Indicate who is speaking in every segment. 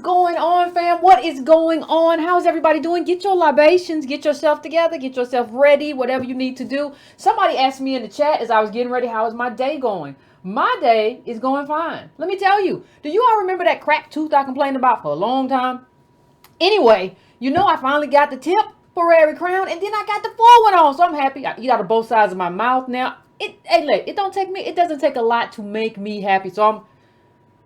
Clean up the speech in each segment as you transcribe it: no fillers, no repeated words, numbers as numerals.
Speaker 1: going on, fam? What is going on? How's everybody doing? Get your libations, get yourself together, get yourself ready, whatever you need to do. Somebody asked me in the chat as I was getting ready, how is my day going? My day is going fine. Let me tell you, do you all remember that cracked tooth I complained about for a long time? Anyway, I finally got the temporary crown, and then I got the full one on, so I'm happy. I eat out of both sides of my mouth now. It doesn't take a lot to make me happy. So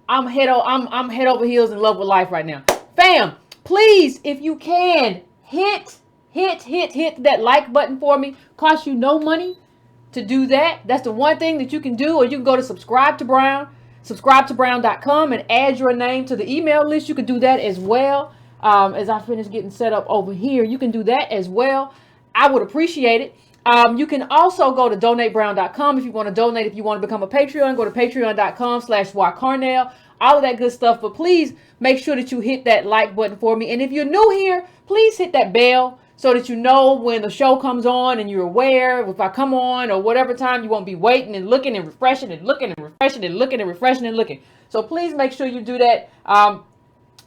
Speaker 1: I'm head over heels in love with life right now. Fam, please, if you can, hit that like button for me. Costs you no money to do that. That's the one thing that you can do. Or you can go to subscribetobrown.com and add your name to the email list. You can do that as well. As I finish getting set up over here, you can do that as well. I would appreciate it. You can also go to donatebrown.com if you want to donate. If you want to become a Patreon, go to patreon.com/ycarnell. All of that good stuff. But please make sure that you hit that like button for me. And if you're new here, please hit that bell so that you know when the show comes on and you're aware if I come on or whatever time. You won't be waiting and looking and refreshing and looking and refreshing and looking and refreshing and looking. So please make sure you do that.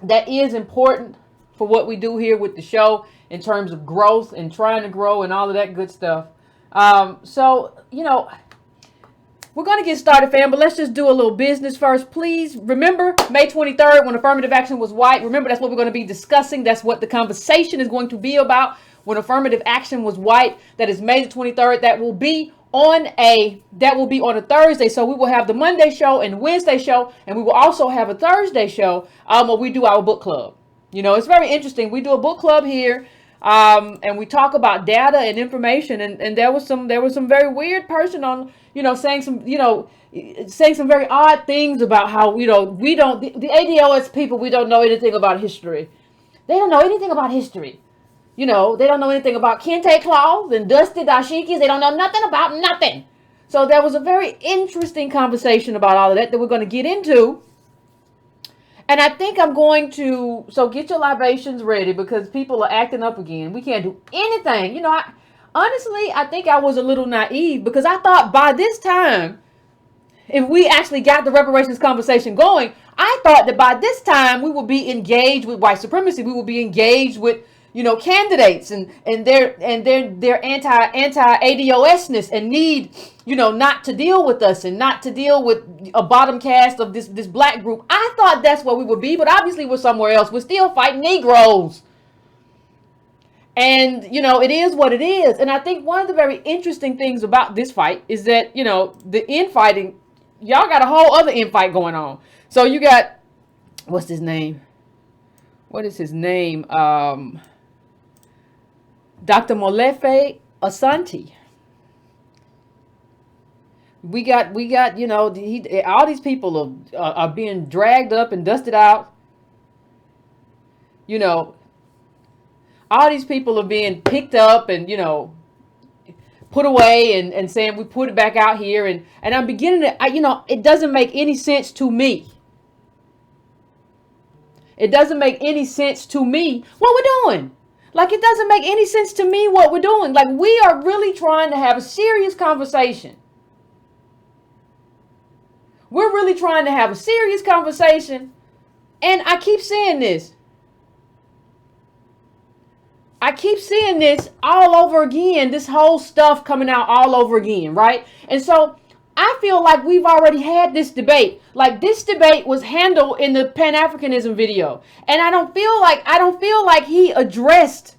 Speaker 1: That is important for what we do here with the show in terms of growth and trying to grow and all of that good stuff. We're going to get started, fam, but let's just do a little business first. Please remember May 23rd when affirmative action was white. Remember, that's what we're going to be discussing. That's what the conversation is going to be about when affirmative action was white. That is May the 23rd. That will be on a Thursday. So we will have the Monday show and Wednesday show, and we will also have a Thursday show where we do our book club. It's very interesting. We do a book club here, and we talk about data and information. And there was some very weird person on, saying some very odd things about how, the ADOS people, we don't know anything about history. They don't know anything about history. They don't know anything about kente cloth and dusty dashikis. They don't know nothing about nothing. So there was a very interesting conversation about all of that we're going to get into. And I think I'm going to, so get your libations ready because people are acting up again. We can't do anything. Honestly, I think I was a little naive because I thought by this time, if we actually got the reparations conversation going, I thought that by this time we would be engaged with white supremacy. We would be engaged with, candidates and their anti-ADOSness and need, not to deal with us and not to deal with a bottom cast of this black group. I thought that's where we would be, but obviously we're somewhere else. We're still fighting Negroes. And, it is what it is. And I think one of the very interesting things about this fight is that, the infighting, y'all got a whole other infight going on. So you got, what's his name? What is his name? Dr. Molefe Asante. We got, all these people are being dragged up and dusted out. All these people are being picked up and, put away and saying we put it back out here. And I'm beginning to, it doesn't make any sense to me. It doesn't make any sense to me what we're doing. Like, it doesn't make any sense to me what we're doing. Like, we are really trying to have a serious conversation. We're really trying to have a serious conversation. And I keep saying this. I keep seeing this all over again. This whole stuff coming out all over again, right? And so I feel like we've already had this debate. Like, this debate was handled in the Pan-Africanism video. And I don't feel like he addressed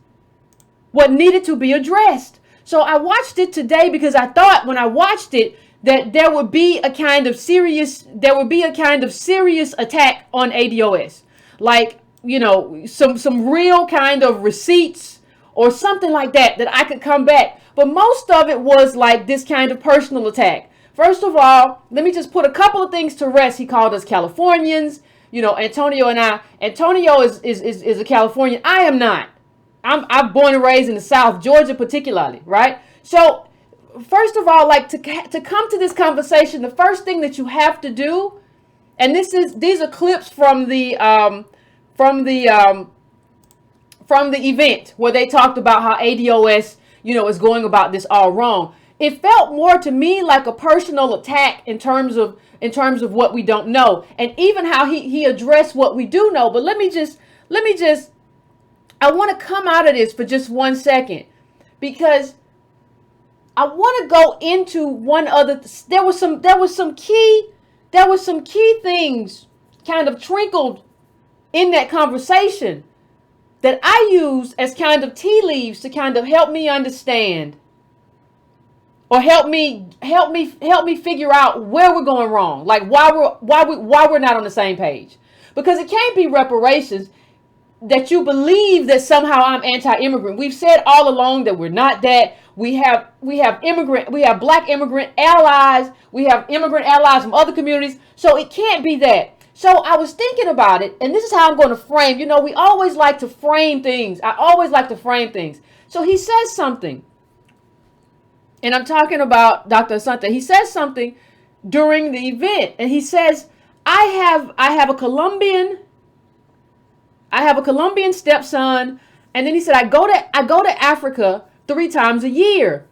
Speaker 1: what needed to be addressed. So I watched it today because I thought when I watched it that there would be a kind of serious attack on ADOS. Like, some real kind of receipts or something like that I could come back. But most of it was like this kind of personal attack. First of all, let me just put a couple of things to rest. He called us Californians. Antonio and I. Antonio is a Californian. I am not. I'm born and raised in the South, Georgia particularly, right? So, first of all, like to come to this conversation, the first thing that you have to do, and these are clips from the event where they talked about how ADOS, is going about this all wrong. It felt more to me like a personal attack in terms of what we don't know, and even how he addressed what we do know. But let me just I want to come out of this for just 1 second, because I want to go into one other. There was some key things kind of trickled in that conversation that I use as kind of tea leaves to kind of help me understand, or help me figure out where we're going wrong, like why we're not on the same page. Because it can't be reparations that you believe that somehow I'm anti-immigrant. We've said all along that we're not that. We have black immigrant allies. We have immigrant allies from other communities. So it can't be that. So I was thinking about it, and this is how I'm going to frame. You know, we always like to frame things. I always like to frame things. So he says something, and I'm talking about Dr. Asante. He says something during the event, and he says, I have a Colombian stepson, and then he said, I go to Africa 3 times a year.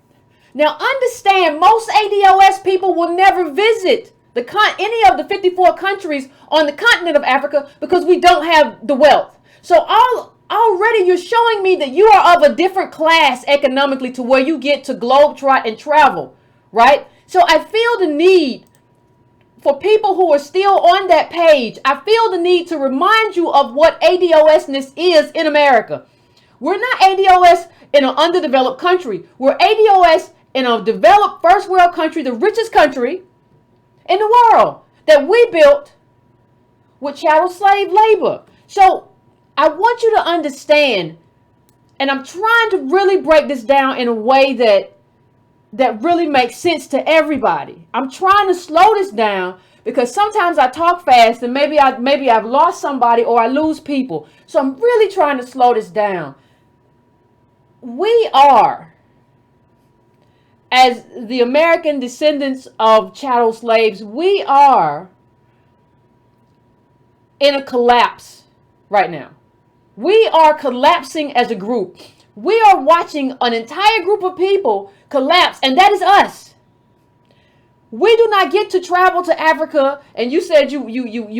Speaker 1: Now understand, most ADOS people will never visit any of the 54 countries on the continent of Africa because we don't have the wealth. So already you're showing me that you are of a different class economically to where you get to globetrot and travel, right? So I feel the need for people who are still on that page. I feel the need to remind you of what ADOSness is in America. We're not ADOS in an underdeveloped country. We're ADOS in a developed first world country, the richest country in the world, that we built with chattel slave labor. So I want you to understand, and I'm trying to really break this down in a way that really makes sense to everybody. I'm trying to slow this down because sometimes I talk fast and maybe I've lost somebody or I lose people. So I'm really trying to slow this down. We are, as the American descendants of chattel slaves, we are in a collapse right now. We are collapsing as a group. We are watching an entire group of people collapse, and that is us. We do not get to travel to Africa, and you said you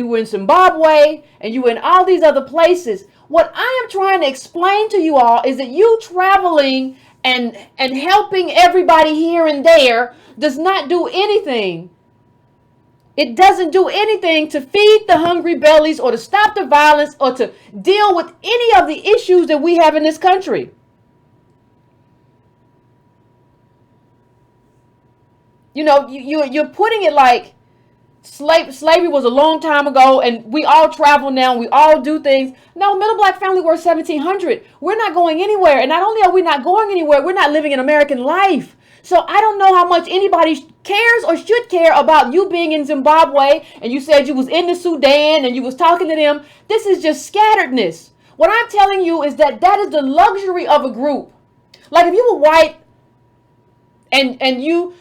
Speaker 1: were in Zimbabwe and you were in all these other places. What I am trying to explain to you all is that you traveling and helping everybody here and there does not do anything. It doesn't do anything to feed the hungry bellies or to stop the violence or to deal with any of the issues that we have in this country. You know, you're putting it like slavery was a long time ago and we all travel now, we all do things. No, middle black family were 1700. We're not going anywhere. And not only are we not going anywhere, we're not living an American life. So I don't know how much anybody cares or should care about you being in Zimbabwe and you said you was in the Sudan and you was talking to them. This is just scatteredness. What I'm telling you is that is the luxury of a group. Like if you were white and you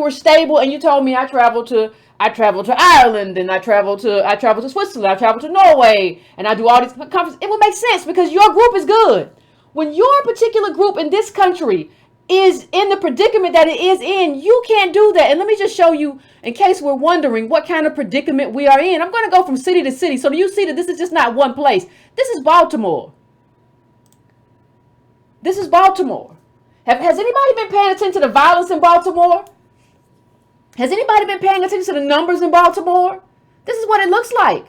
Speaker 1: were stable and you told me I traveled to Ireland and I traveled to Switzerland, I traveled to Norway, and I do all these conferences, it would make sense because your group is good. When your particular group in this country is in the predicament that it is in, you can't do that. And let me just show you, in case we're wondering what kind of predicament we are in. I'm going to go from city to city so you see that this is just not one place. This is Baltimore. This is Baltimore. Has anybody been paying attention to the violence in Baltimore? Has anybody been paying attention to the numbers in Baltimore? This is what it looks like.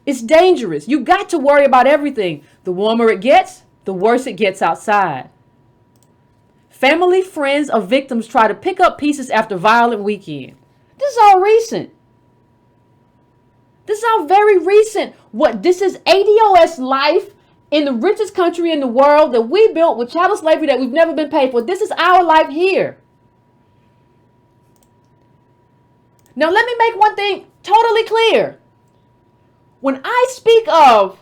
Speaker 1: It's dangerous. You got to worry about everything. The warmer it gets, the worse it gets outside. Family, friends of victims try to pick up pieces after violent weekend. This is all recent. This is all very recent. This is ADOS life in the richest country in the world that we built with chattel slavery that we've never been paid for. This is our life here. Now, let me make one thing totally clear. When I speak of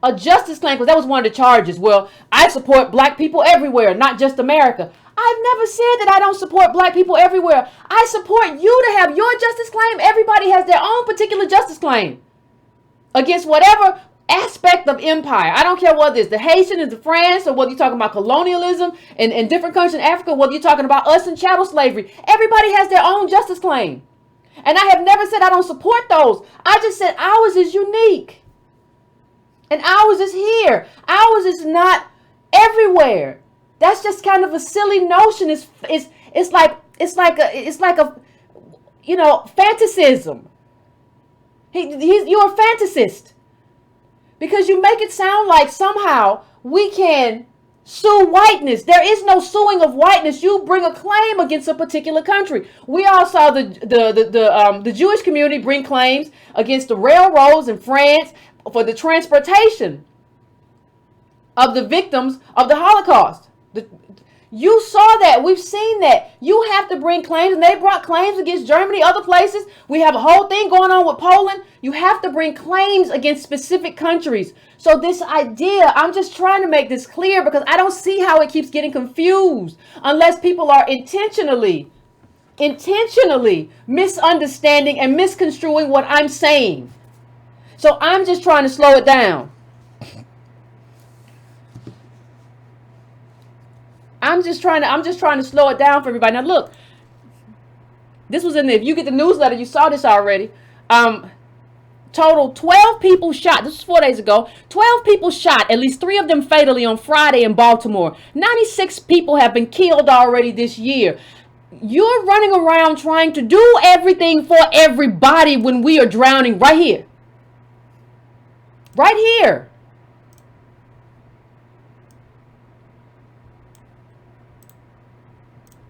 Speaker 1: a justice claim, because that was one of the charges, well, I support black people everywhere, not just America. I've never said that I don't support black people everywhere. I support you to have your justice claim. Everybody has their own particular justice claim against whatever aspect of empire. I don't care whether it's the Haitian and the France, or whether you're talking about colonialism in different countries in Africa, whether you're talking about us and chattel slavery. Everybody has their own justice claim. And I have never said I don't support those. I just said ours is unique. And ours is here. Ours is not everywhere. That's just kind of a silly notion. It's like a fantasism. You're a fantasist. Because you make it sound like somehow we can sue whiteness. There is no suing of whiteness. You bring a claim against a particular country. We all saw the Jewish community bring claims against the railroads in France for the transportation of the victims of the Holocaust. You saw that. We've seen that. You have to bring claims, and they brought claims against Germany, other places. We have a whole thing going on with Poland. You have to bring claims against specific countries. So this idea, I'm just trying to make this clear because I don't see how it keeps getting confused unless people are intentionally misunderstanding and misconstruing what I'm saying. So I'm just trying to slow it down. I'm just trying to slow it down for everybody. Now look, this was in there. If you get the newsletter, you saw this already. Total 12 people shot. This was 4 days ago. 12 people shot, at least 3 of them fatally on Friday in Baltimore. 96 people have been killed already this year. You're running around trying to do everything for everybody when we are drowning right here. Right here.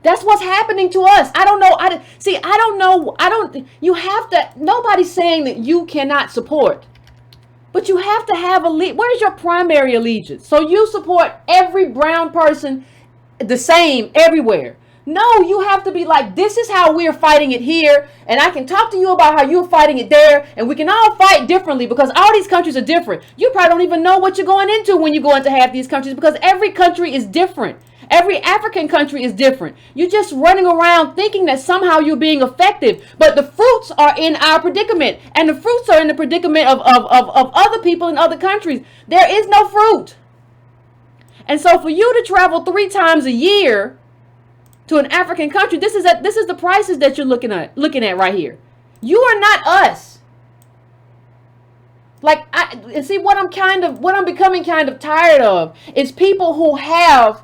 Speaker 1: That's what's happening to us. I don't know. You have to, nobody's saying that you cannot support. But you have to have where's your primary allegiance? So you support every brown person the same everywhere. No, you have to be like, this is how we're fighting it here. And I can talk to you about how you're fighting it there. And we can all fight differently because all these countries are different. You probably don't even know what you're going into when you go into half these countries because every country is different. Every African country is different. You're just running around thinking that somehow you're being effective. But the fruits are in our predicament. And the fruits are in the predicament of other people in other countries. There is no fruit. And so for you to travel 3 times a year to an African country, this is the prices that you're looking at right here. You are not us. And see what I'm becoming kind of tired of is people who have,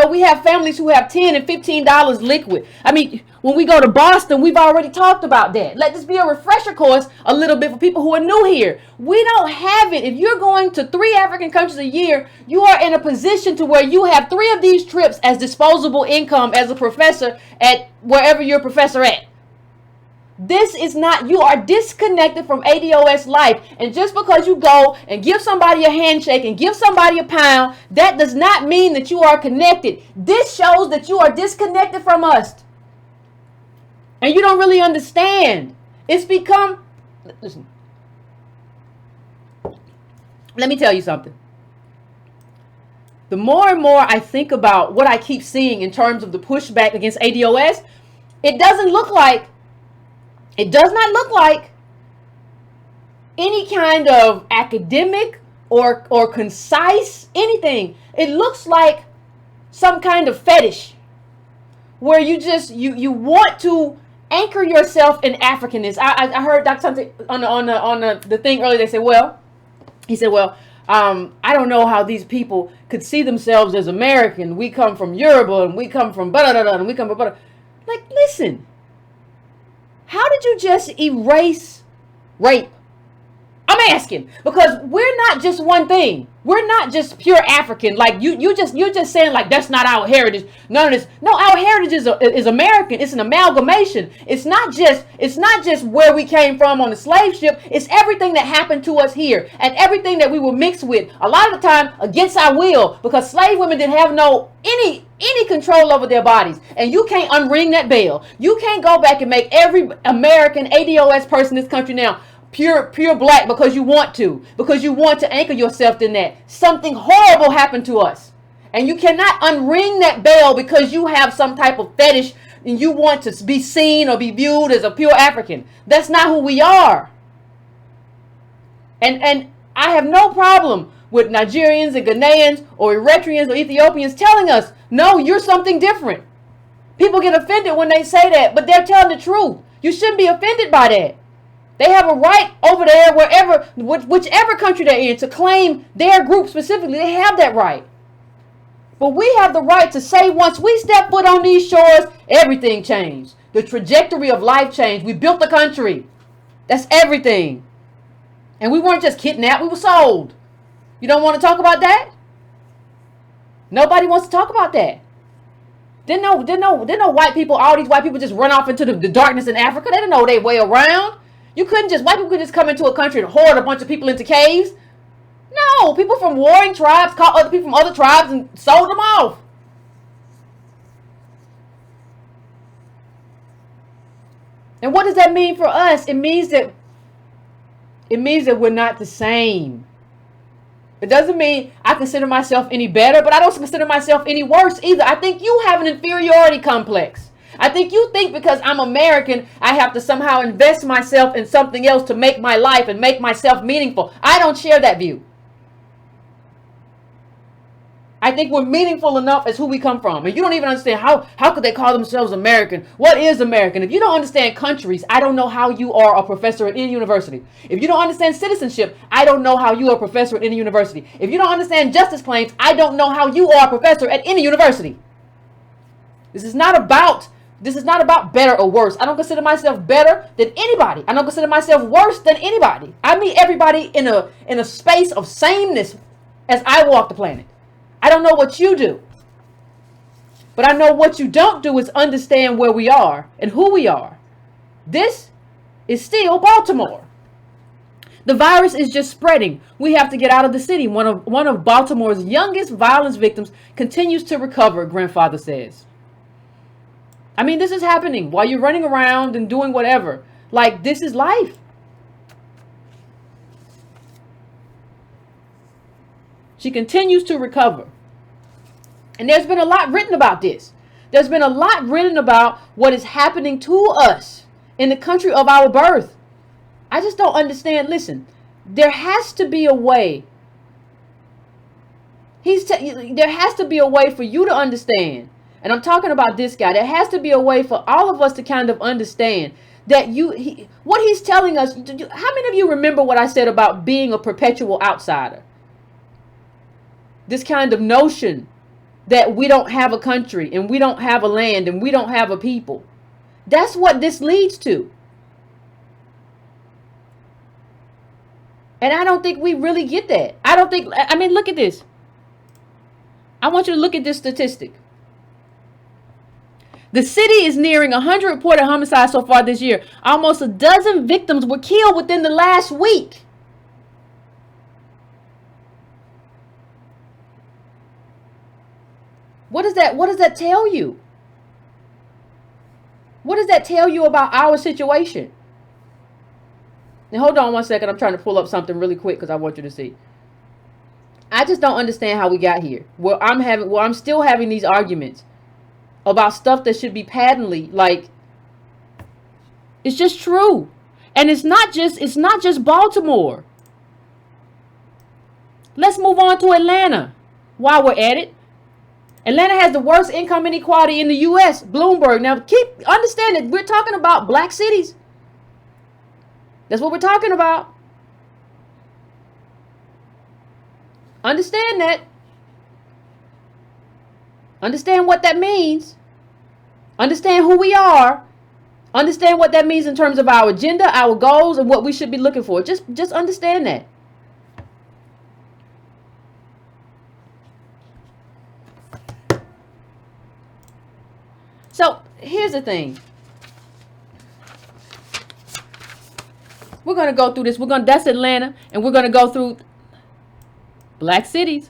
Speaker 1: we have families who have $10 and $15 liquid. I mean, when we go to Boston, we've already talked about that. Let this be a refresher course a little bit for people who are new here. We don't have it. If you're going to 3 African countries a year, you are in a position to where you have 3 of these trips as disposable income as a professor at wherever you're a professor at. This is not, you are disconnected from ADOS life. And just because you go and give somebody a handshake and give somebody a pound, that does not mean that you are connected. This shows that you are disconnected from us. And you don't really understand. It's become, listen, let me tell you something. The more and more I think about what I keep seeing in terms of the pushback against ADOS, it does not look like any kind of academic or concise anything. It looks like some kind of fetish where you want to anchor yourself in Africanness. I heard Dr. Asante on the thing earlier. He said, I don't know how these people could see themselves as American. We come from Yoruba and we come from and we come from like, listen. How did you just erase rape? I'm asking because we're not just one thing. We're not just pure African. Like you're just saying like that's not our heritage. None of this. No, our heritage is American. It's an amalgamation. It's not just where we came from on the slave ship. It's everything that happened to us here and everything that we were mixed with. A lot of the time against our will because slave women didn't have any control over their bodies. And you can't unring that bell. You can't go back and make every American ADOS person in this country now pure black because you want to anchor yourself in that. Something horrible happened to us. And you cannot unring that bell because you have some type of fetish and you want to be seen or be viewed as a pure African. That's not who we are. And I have no problem with Nigerians and Ghanaians or Eritreans or Ethiopians telling us, no, you're something different. People get offended when they say that, but they're telling the truth. You shouldn't be offended by that. They have a right over there, wherever, whichever country they're in, to claim their group specifically. They have that right. But we have the right to say, once we step foot on these shores, everything changed. The trajectory of life changed. We built the country. That's everything. And we weren't just kidnapped, we were sold. You don't want to talk about that? Nobody wants to talk about that. Didn't know white people, all these white people just run off into the darkness in Africa. They didn't know their way around. White people could just come into a country and hoard a bunch of people into caves. No, people from warring tribes caught other people from other tribes and sold them off. And what does that mean for us? It means that we're not the same. It doesn't mean I consider myself any better, but I don't consider myself any worse either. I think you have an inferiority complex. I think you think because I'm American, I have to somehow invest myself in something else to make my life and make myself meaningful. I don't share that view. I think we're meaningful enough as who we come from. And you don't even understand how could they call themselves American? What is American? If you don't understand countries, I don't know how you are a professor at any university. If you don't understand citizenship, I don't know how you are a professor at any university. If you don't understand justice claims, I don't know how you are a professor at any university. This is not about better or worse. I don't consider myself better than anybody. I don't consider myself worse than anybody. I meet everybody in a space of sameness as I walk the planet. I don't know what you do, but I know what you don't do is understand where we are and who we are. This is still Baltimore. The virus is just spreading. We have to get out of the city. One of Baltimore's youngest violence victims continues to recover, grandfather says. I mean, this is happening while you're running around and doing whatever. Like, this is life. She continues to recover. And there's been a lot written about this. There's been a lot written about what is happening to us in the country of our birth. I just don't understand. Listen, there has to be a way. There has to be a way for you to understand. And I'm talking about this guy. There has to be a way for all of us to kind of understand that what he's telling us. How many of you remember what I said about being a perpetual outsider? This kind of notion that we don't have a country and we don't have a land and we don't have a people. That's what this leads to. And I don't think we really get that. I mean, look at this. I want you to look at this statistic. The city is nearing 100 reported homicides so far this year. Almost a dozen victims were killed within the last week. What does that tell you? What does that tell you about our situation? Now hold on one second. I'm trying to pull up something really quick because I want you to see. I just don't understand how we got here. I'm still having these arguments about stuff that should be patently, like, it's just true. And it's not just Baltimore. Let's move on to Atlanta while we're at it. Atlanta has the worst income inequality in the U.S. Bloomberg. Now, understand that we're talking about black cities. That's what we're talking about. Understand that. Understand what that means. Understand who we are. Understand what that means in terms of our agenda, our goals, and what we should be looking for. Just understand that. So here's the thing. We're going to go through this. That's Atlanta, and we're going to go through black cities.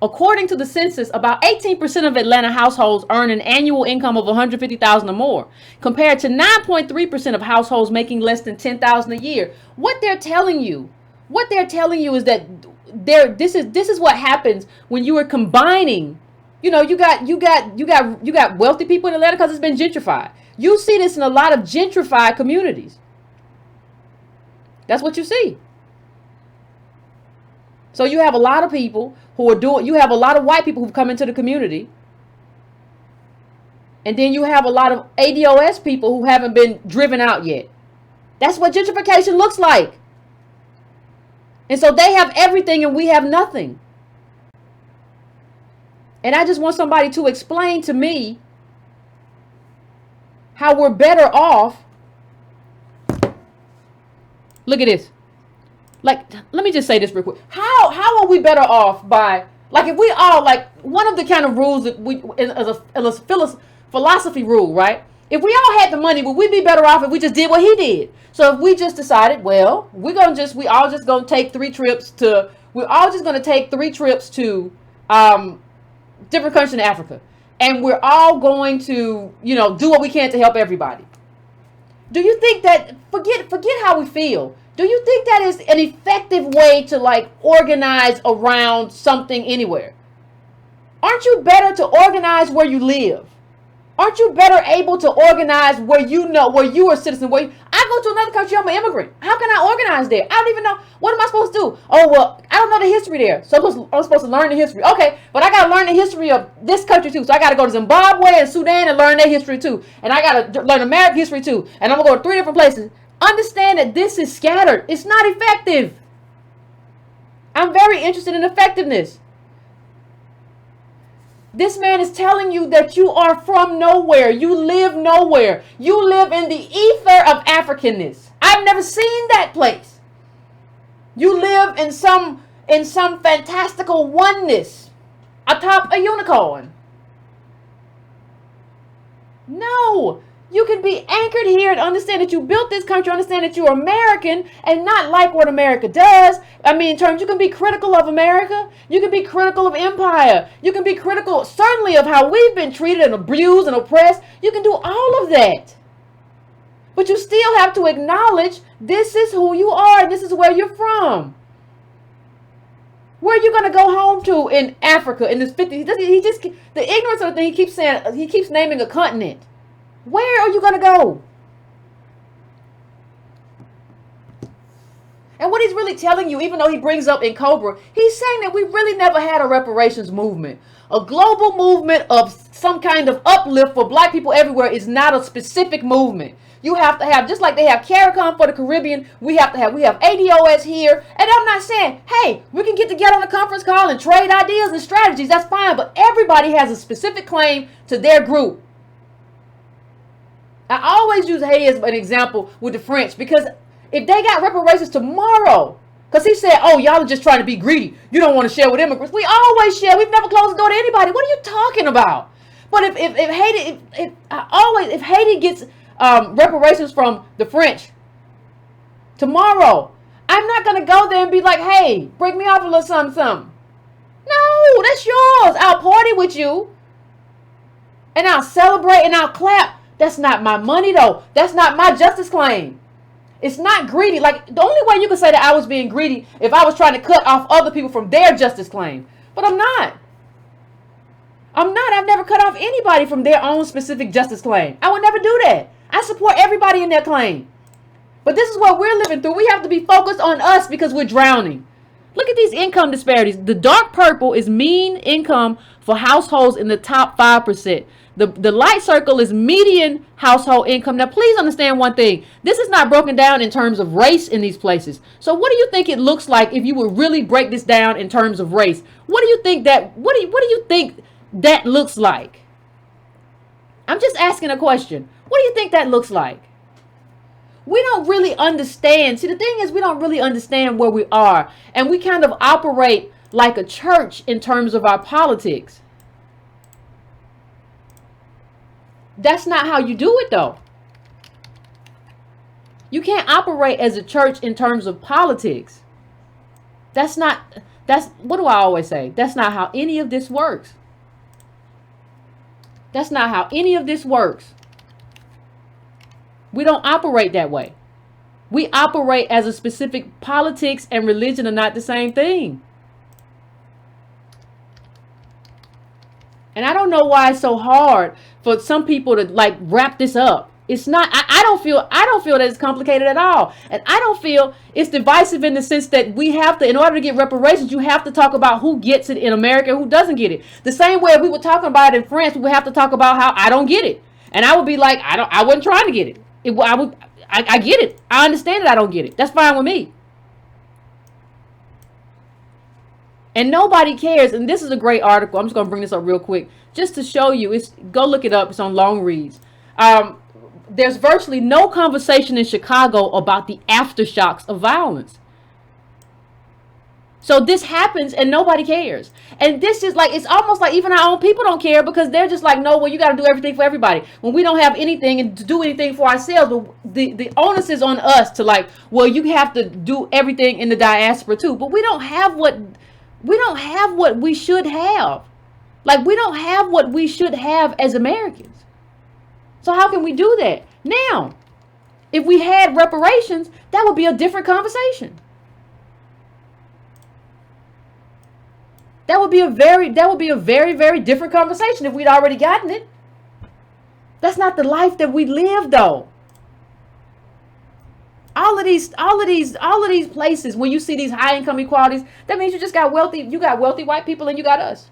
Speaker 1: According to the census, about 18% of Atlanta households earn an annual income of $150,000 or more, compared to 9.3% of households making less than $10,000 a year. What they're telling you is that this is what happens when you are combining. You know, you got wealthy people in Atlanta because it's been gentrified. You see this in a lot of gentrified communities. That's what you see. So you have a lot of people who are doing, you have a lot of white people who've come into the community. And then you have a lot of ADOS people who haven't been driven out yet. That's what gentrification looks like. And so they have everything and we have nothing. And I just want somebody to explain to me how we're better off. Look at this. Like, let me just say this real quick. How are we better off by, like, if we all, like, one of the kind of rules that we, as a philosophy rule, right? If we all had the money, would we be better off if we just did what he did? So if we just decided, well, we all just gonna take 3 trips to, different countries in Africa. And we're all going to, do what we can to help everybody. Do you think that, forget how we feel. Do you think that is an effective way to, like, organize around something anywhere? Aren't you better to organize where you live? Aren't you better able to organize where you are a citizen? I go to another country, I'm an immigrant. How can I organize there? I don't even know. What am I supposed to do? Oh, well, I don't know the history there. So I'm supposed to learn the history. Okay, but I got to learn the history of this country too. So I got to go to Zimbabwe and Sudan and learn their history too. And I got to learn American history too. And I'm going to go to 3 different places. Understand that this is scattered. It's not effective. I'm very interested in effectiveness. This man is telling you that you are from nowhere. You live nowhere. You live in the ether of Africanness. I've never seen that place. You live in some fantastical oneness atop a unicorn. No. You can be anchored here and understand that you built this country, understand that you're American and not like what America does. I mean, in terms, you can be critical of America. You can be critical of empire. You can be critical, certainly, of how we've been treated and abused and oppressed. You can do all of that. But you still have to acknowledge this is who you are and this is where you're from. Where are you going to go home to in Africa in this 50s? The ignorance of the thing, he keeps saying, he keeps naming a continent. Where are you going to go? And what he's really telling you, even though he brings up in Cobra, he's saying that we really never had a reparations movement. A global movement of some kind of uplift for black people everywhere is not a specific movement. You have to have, just like they have CARICOM for the Caribbean, we have ADOS here. And I'm not saying, hey, we can get together on a conference call and trade ideas and strategies. That's fine. But everybody has a specific claim to their group. I always use Haiti as an example with the French, because if they got reparations tomorrow, because he said, oh, y'all are just trying to be greedy. You don't want to share with immigrants. We always share. We've never closed the door to anybody. What are you talking about? But if Haiti gets reparations from the French tomorrow, I'm not going to go there and be like, hey, break me off a little something. No, that's yours. I'll party with you and I'll celebrate and I'll clap. That's not my money, though. That's not my justice claim. It's not greedy. Like, the only way you could say that I was being greedy if I was trying to cut off other people from their justice claim. But I'm not. I've never cut off anybody from their own specific justice claim. I would never do that. I support everybody in their claim. But this is what we're living through. We have to be focused on us because we're drowning. Look at these income disparities. The dark purple is mean income for households in the top 5%. The light circle is median household income. Now, please understand one thing. This is not broken down in terms of race in these places. So what do you think it looks like if you would really break this down in terms of race? What do you think that looks like? I'm just asking a question. What do you think that looks like? We don't really understand. See, the thing is, we don't really understand where we are. And we kind of operate like a church in terms of our politics. That's not how you do it, though. You can't operate as a church in terms of politics. That's what do I always say? That's not how any of this works. That's not how any of this works. We don't operate that way. We operate as a specific politics and religion are not the same thing. And I don't know why it's so hard for some people to like wrap this up. It's not. I don't feel. I don't feel that it's complicated at all, and I don't feel it's divisive in the sense that we have to, in order to get reparations, you have to talk about who gets it in America and who doesn't get it. The same way if we were talking about it in France, we would have to talk about how I don't get it, and I would be like, I don't. I wasn't trying to get it. I would. I get it. I understand that I don't get it. That's fine with me. And nobody cares. And this is a great article. I'm just going to bring this up real quick just to show you. It's go look it up. It's on Long Reads. There's virtually no conversation in Chicago about the aftershocks of violence. So this happens and nobody cares. And this is like, it's almost like even our own people don't care because they're just like, no, well, you got to do everything for everybody. When we don't have anything and to do anything for ourselves, the onus is on us to like, well, you have to do everything in the diaspora too. But we don't have what we should have. Like, we don't have what we should have as Americans. So how can we do that? Now, if we had reparations, that would be a different conversation. That would be a very, very different conversation if we'd already gotten it. That's not the life that we live, though. All of these places, when you see these high income equalities, that means you just got wealthy. You got wealthy white people, and you got us.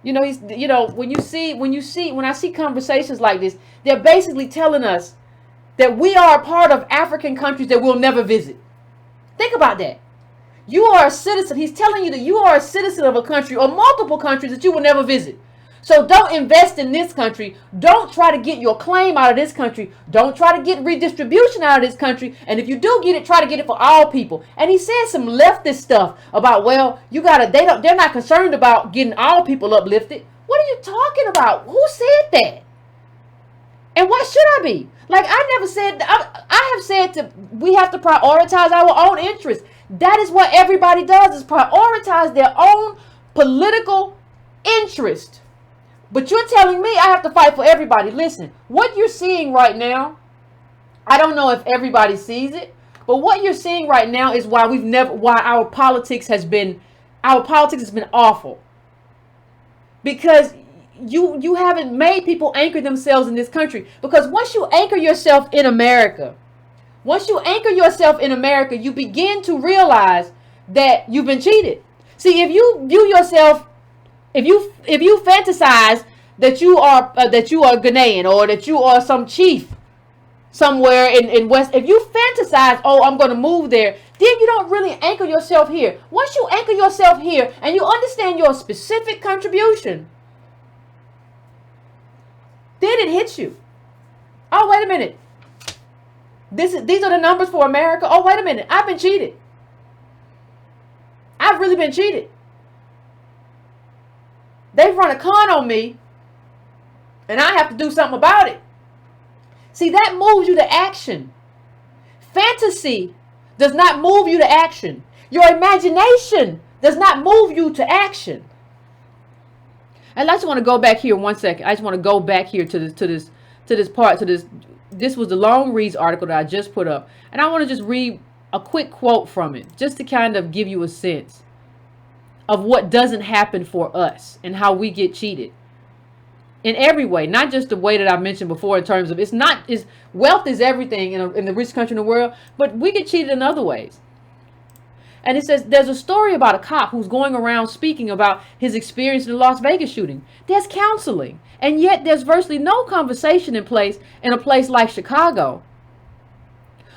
Speaker 1: You know, when I see conversations like this, they're basically telling us that we are a part of African countries that we'll never visit. Think about that. You are a citizen. He's telling you that you are a citizen of a country or multiple countries that you will never visit. So don't invest in this country. Don't try to get your claim out of this country. Don't try to get redistribution out of this country. And if you do get it, try to get it for all people. And he said some leftist stuff about, well, they're not concerned about getting all people uplifted. What are you talking about? Who said that? And why should I be? Like, I never said, I have said we have to prioritize our own interests. That is what everybody does, is prioritize their own political interest. But you're telling me I have to fight for everybody. Listen, what you're seeing right now, I don't know if everybody sees it, but what you're seeing right now is why our politics has been awful. Because you haven't made people anchor themselves in this country. Because once you anchor yourself in America, you begin to realize that you've been cheated. See, if you view yourself, if you fantasize that you are Ghanaian, or that you are some chief somewhere in West, if you fantasize, oh, I'm going to move there, then you don't really anchor yourself here. Once you anchor yourself here and you understand your specific contribution, then it hits you. Oh, wait a minute. These are the numbers for America. Oh, wait a minute. I've been cheated. I've really been cheated. They've run a con on me, and I have to do something about it. See, that moves you to action. Fantasy does not move you to action. Your imagination does not move you to action. And I just want to go back here 1 second. I just want to go back here to this part. This was the Long Reads article that I just put up, and I want to just read a quick quote from it, just to kind of give you a sense of what doesn't happen for us and how we get cheated in every way, not just the way that I mentioned before in terms of wealth is everything in the richest country in the world, but we get cheated in other ways. And it says there's a story about a cop who's going around speaking about his experience in the Las Vegas shooting. There's counseling, and yet there's virtually no conversation in a place like Chicago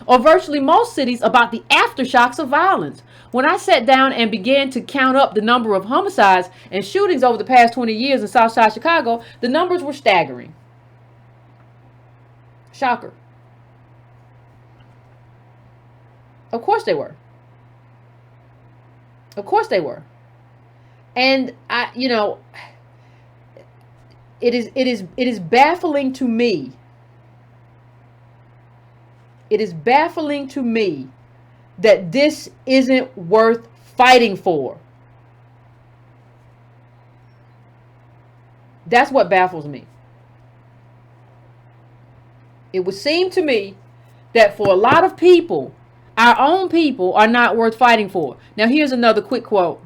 Speaker 1: or virtually most cities about the aftershocks of violence. When I sat down and began to count up the number of homicides and shootings over the past 20 years in Southside Chicago, the numbers were staggering. Shocker. Of course they were. Of course they were. And it is baffling to me. It is baffling to me that this isn't worth fighting for. That's what baffles me. It would seem to me that for a lot of people, our own people are not worth fighting for. Now, here's another quick quote.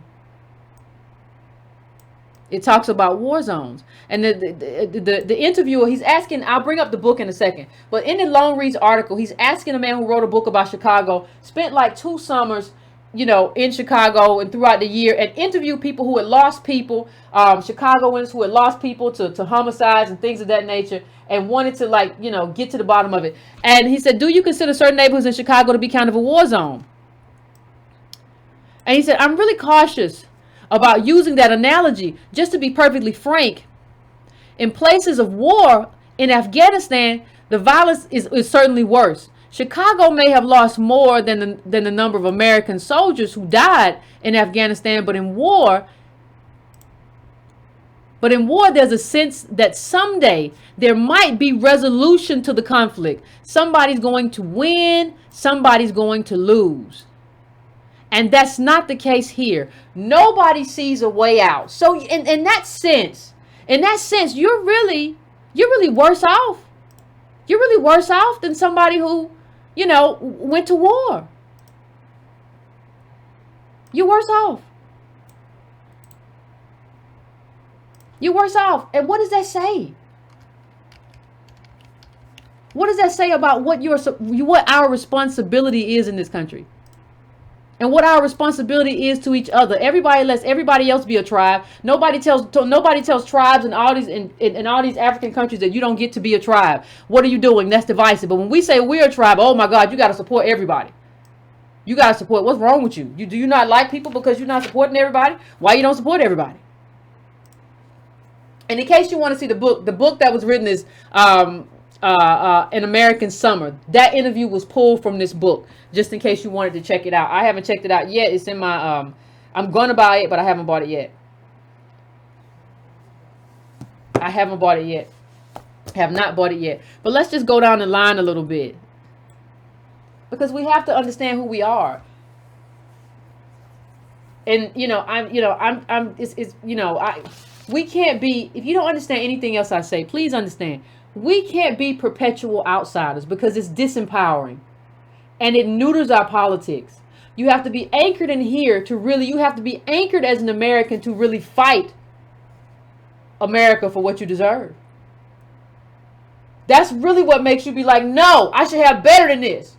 Speaker 1: It talks about war zones. And the interviewer, he's asking, I'll bring up the book in a second, but in the Long Reads article, he's asking a man who wrote a book about Chicago, spent like 2 summers, in Chicago and throughout the year, and interviewed people who had lost people, Chicagoans who had lost people to homicides and things of that nature, and wanted to get to the bottom of it. And he said, do you consider certain neighborhoods in Chicago to be kind of a war zone? And he said, I'm really cautious about using that analogy. Just to be perfectly frank, in places of war in Afghanistan, the violence is certainly worse. Chicago may have lost more than the number of American soldiers who died in Afghanistan, but in war, there's a sense that someday there might be resolution to the conflict. Somebody's going to win, somebody's going to lose. And that's not the case here. Nobody sees a way out. So in that sense, you're really worse off. You're really worse off than somebody who, went to war. You're worse off. You're worse off. And what does that say? What does that say about what our responsibility is in this country? And what our responsibility is to each other. Everybody lets everybody else be a tribe. Nobody tells tribes in all these African countries that you don't get to be a tribe. What are you doing? That's divisive. But when we say we're a tribe, oh my God, you got to support everybody. You got to support. What's wrong with you? Do you not like people because you're not supporting everybody? Why you don't support everybody? And in case you want to see the book that was written is An American Summer. That interview was pulled from this book, just in case you wanted to check it out. I haven't checked it out yet. It's in my I'm gonna buy it, but I haven't bought it yet. I have not bought it yet. But let's just go down the line a little bit, because we have to understand who we are. And we can't be, if you don't understand anything else I say, please understand, we can't be perpetual outsiders, because it's disempowering and it neuters our politics. You have to be anchored in here you have to be anchored as an American to really fight America for what you deserve. That's really what makes you be like, no, I should have better than this.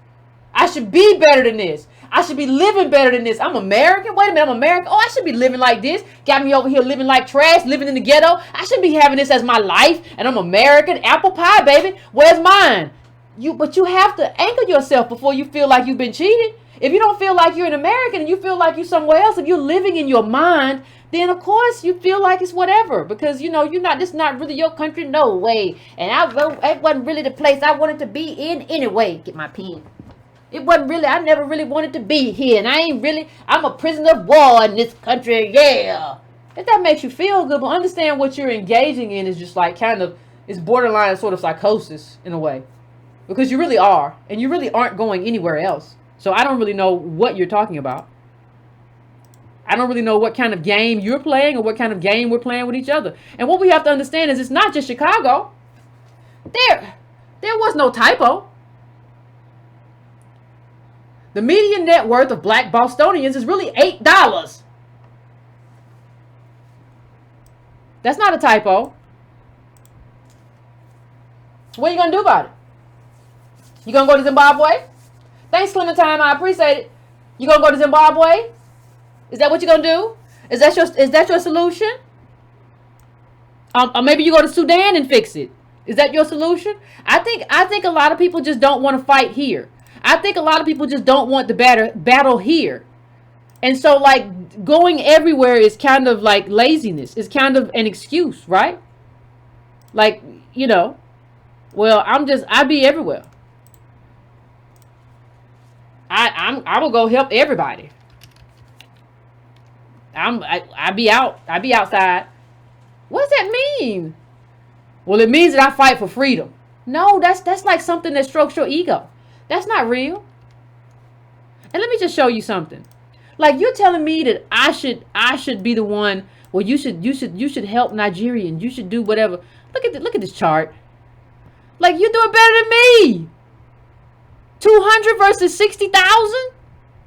Speaker 1: I should be better than this. I should be living better than this. I'm American. Wait a minute, I'm American. Oh, I should be living like this. Got me over here living like trash, living in the ghetto. I should be having this as my life. And I'm American. Apple pie, baby. Where's mine? But you have to anchor yourself before you feel like you've been cheated. If you don't feel like you're an American and you feel like you're somewhere else, if you're living in your mind, then of course you feel like it's whatever, because this is not really your country, no way. And it wasn't really the place I wanted to be in anyway. Get my pen. It wasn't really, I never really wanted to be here. And I'm a prisoner of war in this country, yeah. If that makes you feel good, but understand what you're engaging in is just like it's borderline sort of psychosis in a way. Because you really are, and you really aren't going anywhere else. So I don't really know what you're talking about. I don't really know what kind of game you're playing or what kind of game we're playing with each other. And what we have to understand is it's not just Chicago. There was no typo. The median net worth of black Bostonians is really $8. That's not a typo. What are you going to do about it? You going to go to Zimbabwe? Thanks, Clementine. I appreciate it. You going to go to Zimbabwe? Is that what you're going to do? Is that your solution? Or maybe you go to Sudan and fix it. Is that your solution? I think a lot of people just don't want to fight here. I think a lot of people just don't want the battle here. And so like going everywhere is kind of like laziness. It's kind of an excuse, right? Like, well, I be everywhere. I will go help everybody. I be outside. What does that mean? Well, it means that I fight for freedom. No, that's like something that strokes your ego. That's not real. And let me just show you something. Like, you're telling me that I should be the one. Well, you should help Nigeria and you should do whatever. Look at this chart. Like, you're doing better than me. 200 versus 60,000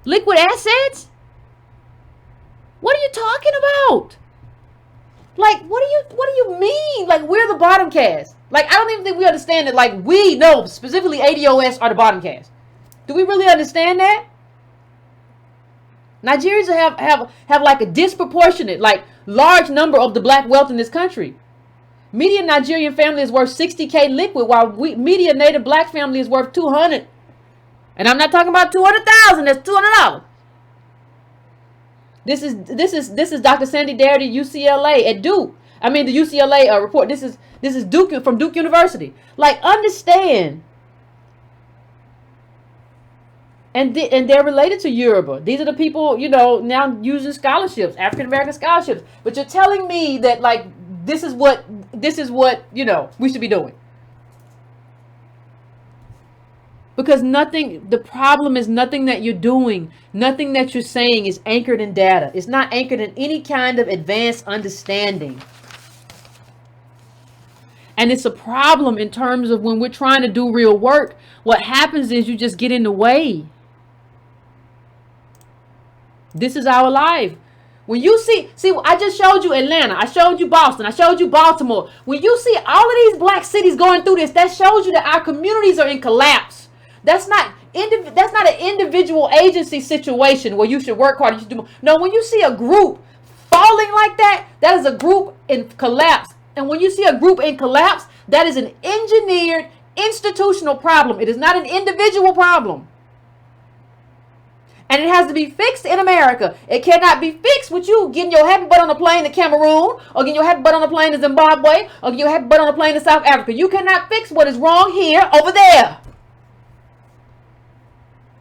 Speaker 1: liquid assets. What are you talking about? Like, what do you mean? Like, we're the bottom caste. Like, I don't even think we understand that. Like, we know specifically ADOS are the bottom caste. Do we really understand that? Nigerians have like a disproportionate, like, large number of the black wealth in this country. Median Nigerian family is worth 60K liquid, while median native black family is worth 200. And I'm not talking about 200,000. That's $200. This is Dr. Sandy Darity, UCLA at Duke. I mean the UCLA report. This is Duke from Duke University. Like, understand. And they're related to Yoruba. These are the people, now using scholarships, African American scholarships. But you're telling me that, like, this is what we should be doing. Because the problem is nothing that you're doing, nothing that you're saying is anchored in data. It's not anchored in any kind of advanced understanding. And it's a problem in terms of when we're trying to do real work. What happens is you just get in the way. This is our life. When you see, I just showed you Atlanta. I showed you Boston. I showed you Baltimore. When you see all of these black cities going through this, that shows you that our communities are in collapse. That's not an individual agency situation where you should work hard. You should do more. No, when you see a group falling like that, that is a group in collapse. And when you see a group in collapse, that is an engineered institutional problem. It is not an individual problem. And it has to be fixed in America. It cannot be fixed with you getting your happy butt on a plane to Cameroon, or getting your happy butt on a plane to Zimbabwe, or getting your happy butt on a plane to South Africa. You cannot fix what is wrong here over there.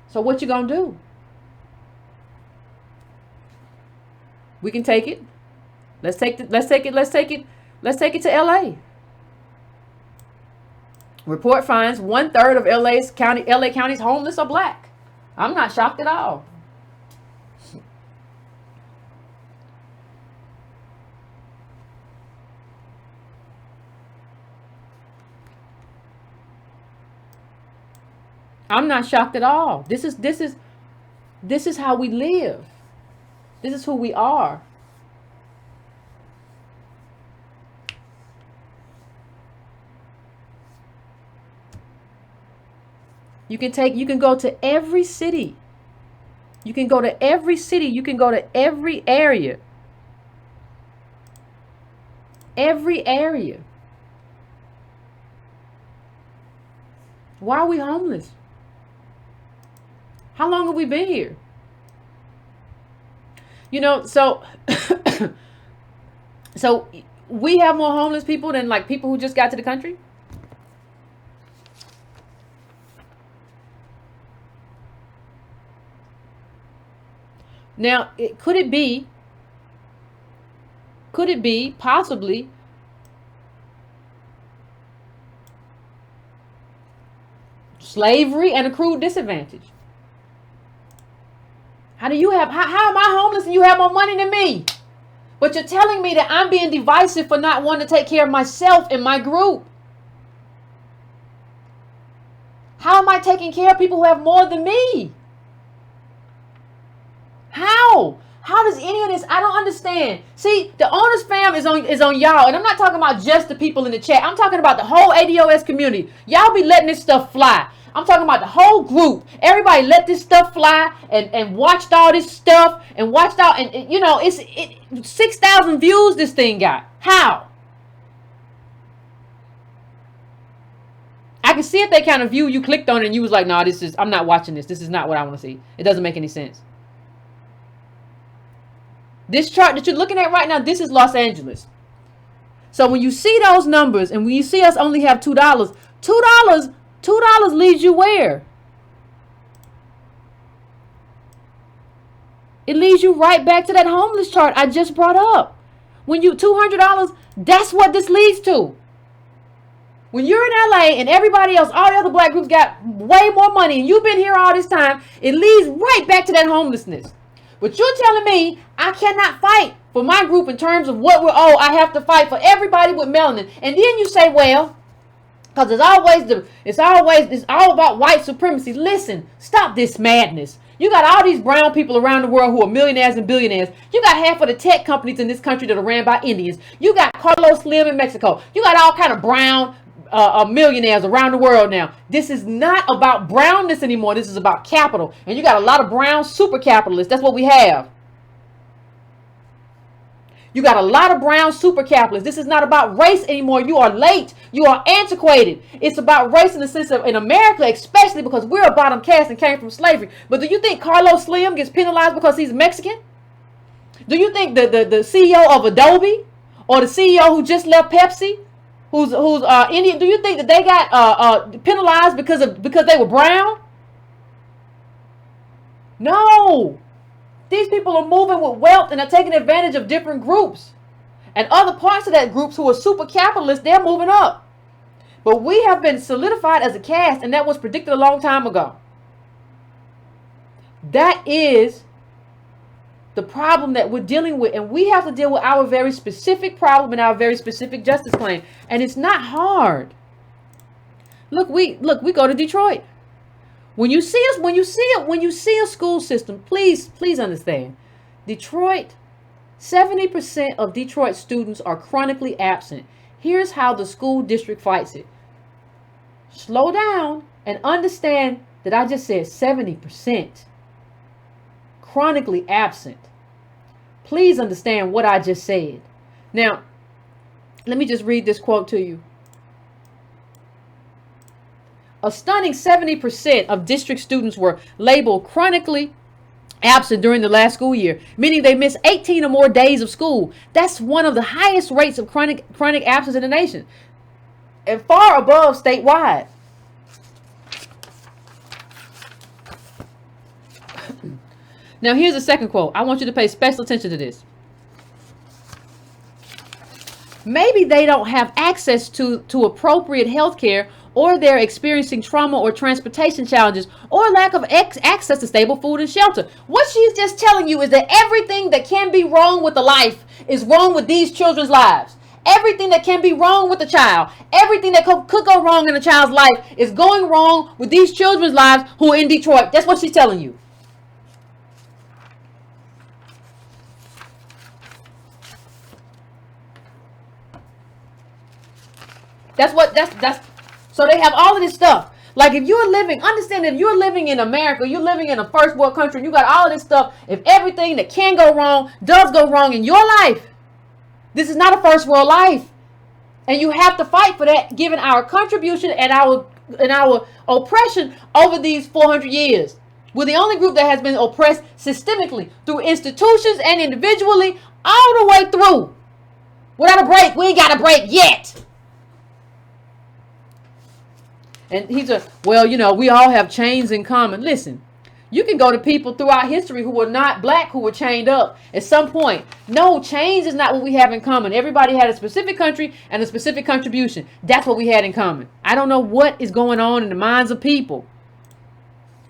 Speaker 1: So what you gonna do? We can take it. Let's take it to LA. Report finds 1/3 of LA counties homeless or black. I'm not shocked at all. I'm not shocked at all. This is how we live. This is who we are. You can go to every city. You can go to every city. You can go to every area. Every area. Why are we homeless? How long have we been here? So so we have more homeless people than like people who just got to the country. Now, could it be possibly slavery and accrued disadvantage? How am I homeless and you have more money than me? But you're telling me that I'm being divisive for not wanting to take care of myself and my group. How am I taking care of people who have more than me? How? How does any of this? I don't understand. See, the owner's fam is on y'all. And I'm not talking about just the people in the chat. I'm talking about the whole ADOS community. Y'all be letting this stuff fly. I'm talking about the whole group. Everybody let this stuff fly and watched all this stuff and watched out. And it's 6,000 views this thing got. How? I can see if they kind of view you clicked on it and you was like, no, I'm not watching this. This is not what I want to see. It doesn't make any sense. This chart that you're looking at right now, this is Los Angeles. So when you see those numbers and when you see us only have $2 leads you where? It leads you right back to that homeless chart I just brought up. When you $200, that's what this leads to. When you're in LA and everybody else, all the other black groups got way more money and you've been here all this time, it leads right back to that homelessness. But you're telling me I cannot fight for my group in terms of what we're owed. I have to fight for everybody with melanin. And then you say, well, because it's all about white supremacy. Listen, stop this madness. You got all these brown people around the world who are millionaires and billionaires. You got half of the tech companies in this country that are ran by Indians. You got Carlos Slim in Mexico. You got all kind of brown millionaires around the world now. This is not about brownness anymore. This is about capital. And you got a lot of brown super capitalists. That's what we have. You got a lot of brown super capitalists. This is not about race anymore. You are late. You are antiquated. It's about race in the sense of in America, especially because we're a bottom caste and came from slavery. But do you think Carlos Slim gets penalized because he's Mexican? Do you think the CEO of Adobe or the CEO who just left Pepsi, who's Indian, do you think that they got penalized because they were brown? No. These people are moving with wealth and are taking advantage of different groups. And other parts of that groups who are super capitalists, they're moving up. But we have been solidified as a caste, and that was predicted a long time ago. That is the problem that we're dealing with. And we have to deal with our very specific problem and our very specific justice claim. And it's not hard. Look, we go to Detroit. When you see a school system, please understand, Detroit, 70% of Detroit students are chronically absent. Here's how the school district fights it. Slow down and understand that I just said 70% chronically absent. Please understand what I just said. Now, let me just read this quote to you. A stunning 70% of district students were labeled chronically absent during the last school year, meaning they missed 18 or more days of school. That's one of the highest rates of chronic absence in the nation, and far above statewide. Now, here's the second quote. I want you to pay special attention to this. Maybe they don't have access to appropriate health care, or they're experiencing trauma or transportation challenges, or lack of access to stable food and shelter. What she's just telling you is that everything that can be wrong with the life is wrong with these children's lives. Everything that can be wrong with the child, everything that could go wrong in a child's life is going wrong with these children's lives who are in Detroit. That's what she's telling you. That's so they have all of this stuff. Like if you're living, understand, if you're living in America, you're living in a first world country, and you got all of this stuff. If everything that can go wrong does go wrong in your life, this is not a first world life. And you have to fight for that, given our contribution and our oppression over these 400 years. We're the only group that has been oppressed systemically through institutions and individually all the way through. Without a break. We ain't got a break yet. And well, we all have chains in common. Listen, you can go to people throughout history who were not black, who were chained up at some point. No, chains is not what we have in common. Everybody had a specific country and a specific contribution. That's what we had in common. I don't know what is going on in the minds of people.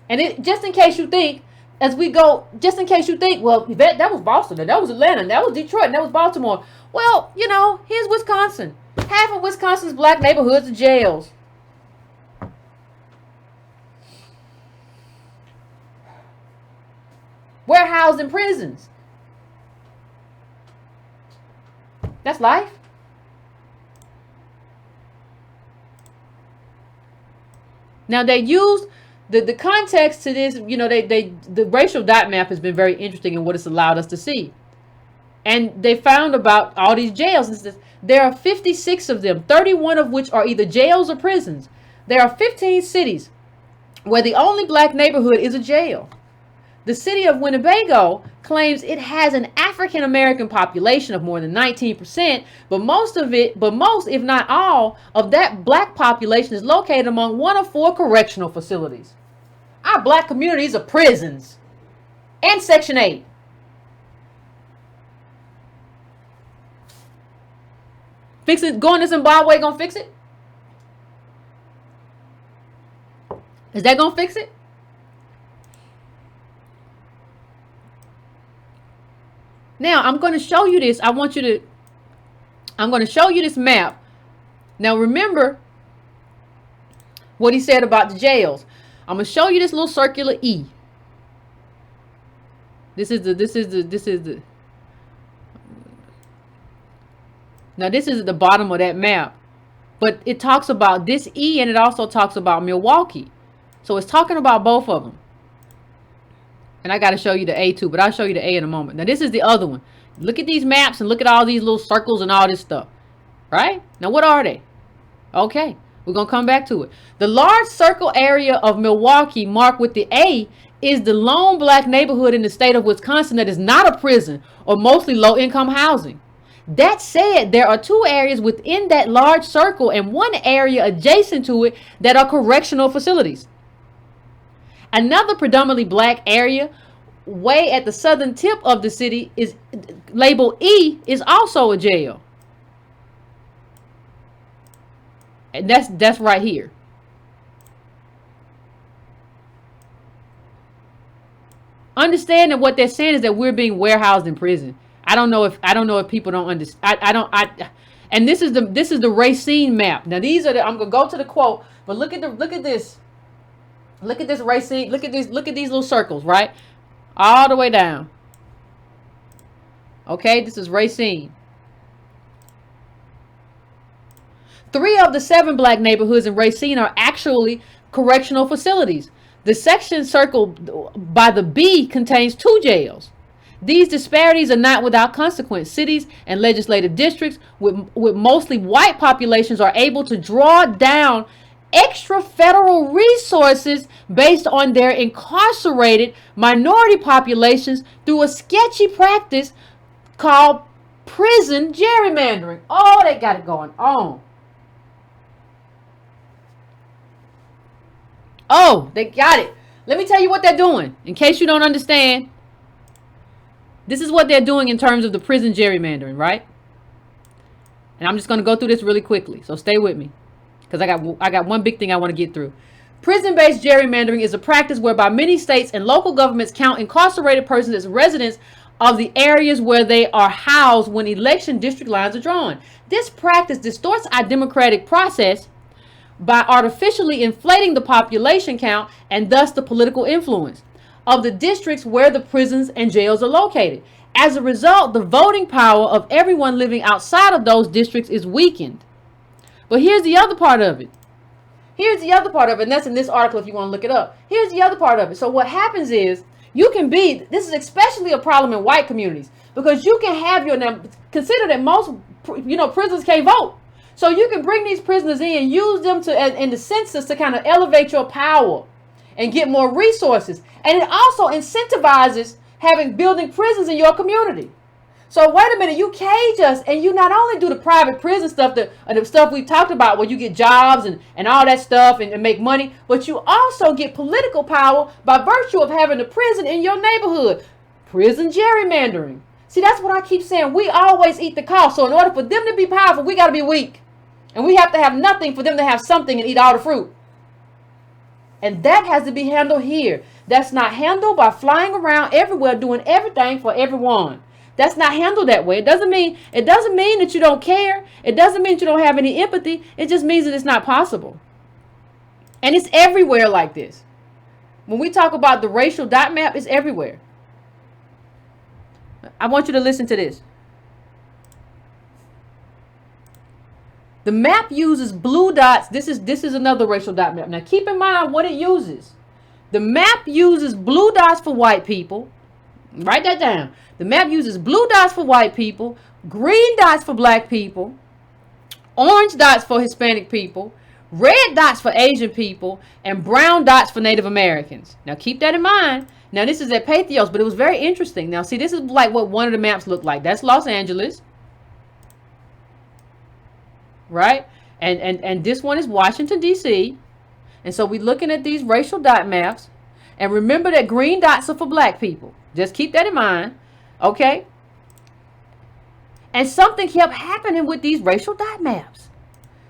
Speaker 1: And just in case you think, well, Yvette, that was Boston, and that was Atlanta, and that was Detroit, and that was Baltimore. Well, here's Wisconsin. Half of Wisconsin's black neighborhoods are jails. We're housed in prisons. That's life. Now they use the context to this, the racial dot map has been very interesting in what it's allowed us to see. And they found about all these jails. There are 56 of them, 31 of which are either jails or prisons. There are 15 cities where the only black neighborhood is a jail. The city of Winnebago claims it has an African American population of more than 19%, but most, if not all, of that black population is located among one of 4 correctional facilities. Our black communities are prisons and Section 8. Fix it. Going to Zimbabwe gonna fix it? Is that gonna fix it? Now, I'm going to show you this. I'm going to show you this map. Now, remember what he said about the jails. I'm going to show you this little circular E. This is the now this is at the bottom of that map. But it talks about this E, and it also talks about Milwaukee. So it's talking about both of them. And I got to show you the A too, but I'll show you the A in a moment. Now this is the other one. Look at these maps and look at all these little circles and all this stuff. Right? Now what are they? Okay, we're going to come back to it. The large circle area of Milwaukee marked with the A is the lone black neighborhood in the state of Wisconsin that is not a prison or mostly low-income housing. That said, there are two areas within that large circle and one area adjacent to it that are correctional facilities. Another predominantly black area way at the southern tip of the city is labeled E is also a jail. And that's right here. Understand that what they're saying is that we're being warehoused in prison. I don't know if people don't understand. And this is the Racine map. Now these are I'm gonna go to the quote, but look at this. Look at this Racine. Look at these little circles, right? All the way down. Okay, this is Racine. 3 of the 7 black neighborhoods in Racine are actually correctional facilities. The section circled by the B contains 2 jails. These disparities are not without consequence. Cities and legislative districts with mostly white populations are able to draw down extra federal resources based on their incarcerated minority populations through a sketchy practice called prison gerrymandering. Oh, they got it going on. Oh, they got it. Let me tell you what they're doing. In case you don't understand, this is what they're doing in terms of the prison gerrymandering, right? And I'm just going to go through this really quickly. So stay with me, because I got one big thing I want to get through. Prison-based gerrymandering is a practice whereby many states and local governments count incarcerated persons as residents of the areas where they are housed when election district lines are drawn. This practice distorts our democratic process by artificially inflating the population count and thus the political influence of the districts where the prisons and jails are located. As a result, the voting power of everyone living outside of those districts is weakened. But here's the other part of it. And that's in this article if you want to look it up. Here's the other part of it. So what happens is, this is especially a problem in white communities, because you can have consider that most, prisoners can't vote. So you can bring these prisoners in, use them in the census to kind of elevate your power and get more resources. And it also incentivizes building prisons in your community. So wait a minute, you cage us, and you not only do the private prison stuff, the stuff we talked about where you get jobs and all that stuff and make money, but you also get political power by virtue of having a prison in your neighborhood. Prison gerrymandering. See, that's what I keep saying. We always eat the cost. So in order for them to be powerful, we got to be weak. And we have to have nothing for them to have something and eat all the fruit. And that has to be handled here. That's not handled by flying around everywhere doing everything for everyone. That's not handled that way. It doesn't mean that you don't care. It doesn't mean you don't have any empathy. It just means that it's not possible. And it's everywhere like this. When we talk about the racial dot map, it's everywhere. I want you to listen to this. The map uses blue dots. This is another racial dot map. Now keep in mind what it uses. The map uses blue dots for white people. Write that down. The map uses blue dots for white people, green dots for black people, orange dots for Hispanic people, red dots for Asian people, and brown dots for Native Americans. Now keep that in mind. Now this is at Pathos, but it was very interesting. Now see, this is like what one of the maps looked like. That's Los Angeles. Right? And this one is Washington, D.C. And so we're looking at these racial dot maps. And remember that green dots are for black people. Just keep that in mind. Okay? And something kept happening with these racial dot maps.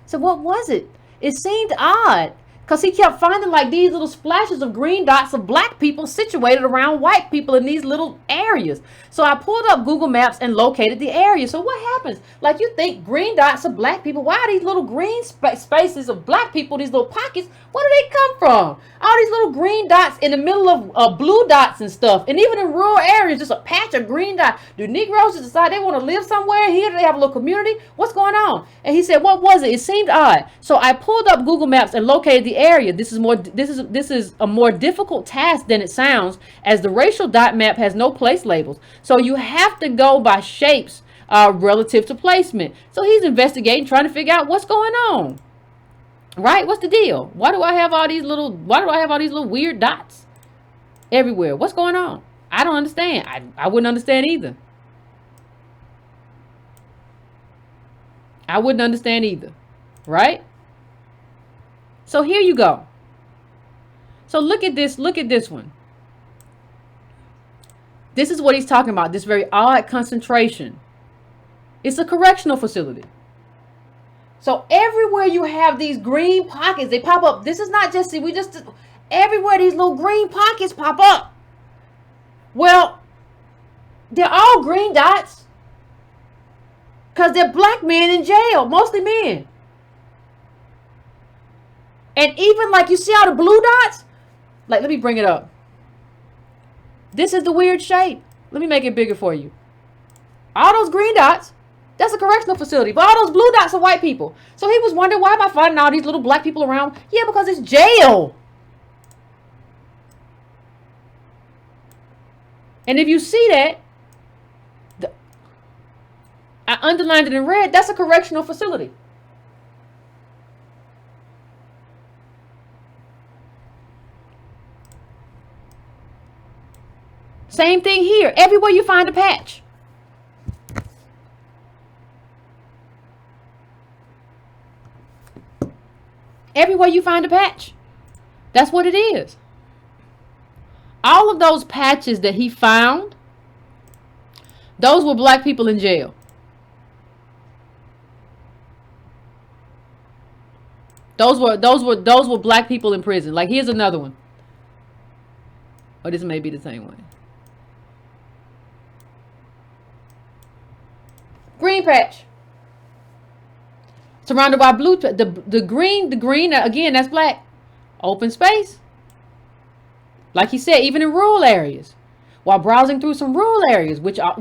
Speaker 1: So what was it? It seemed odd Because he kept finding like these little splashes of green dots of black people situated around white people in these little areas. So I pulled up Google Maps and located the area. So what happens? Like, you think green dots of black people. Why are these little green spaces of black people, these little pockets? Where do they come from? All these little green dots in the middle of blue dots and stuff. And even in rural areas, just a patch of green dot. Do Negroes just decide they want to live somewhere here? Do they have a little community? What's going on? And he said, what was it? It seemed odd. So I pulled up Google Maps and located the area. This is a more difficult task than it sounds, as the racial dot map has no place labels. So you have to go by shapes relative to placement. So he's investigating, trying to figure out what's going on. Right? What's the deal? Why do I have all these little weird dots everywhere? What's going on? I don't understand. I wouldn't understand either. I wouldn't understand either. Right? So here you go. So look at this one. This is what he's talking about. This very odd concentration. It's a correctional facility. So everywhere you have these green pockets, they pop up. This is not just, everywhere these little green pockets pop up. Well, they're all green dots because they're black men in jail, mostly men. And even like you see all the blue dots, like, let me bring it up. This is the weird shape. Let me make it bigger for you. All those green dots, that's a correctional facility. But all those blue dots are white people. So he was wondering, why am I finding all these little black people around? Yeah, because it's jail. And if you see that, I underlined it in red, that's a correctional facility. Same thing here. Everywhere you find a patch. Everywhere you find a patch. That's what it is. All of those patches that he found, those were black people in jail. Those were black people in prison. Like, here's another one. Oh, this may be the same one. Green patch. Surrounded by blue. The green, again, that's black. Open space. Like he said, even in rural areas. While browsing through some rural areas, which are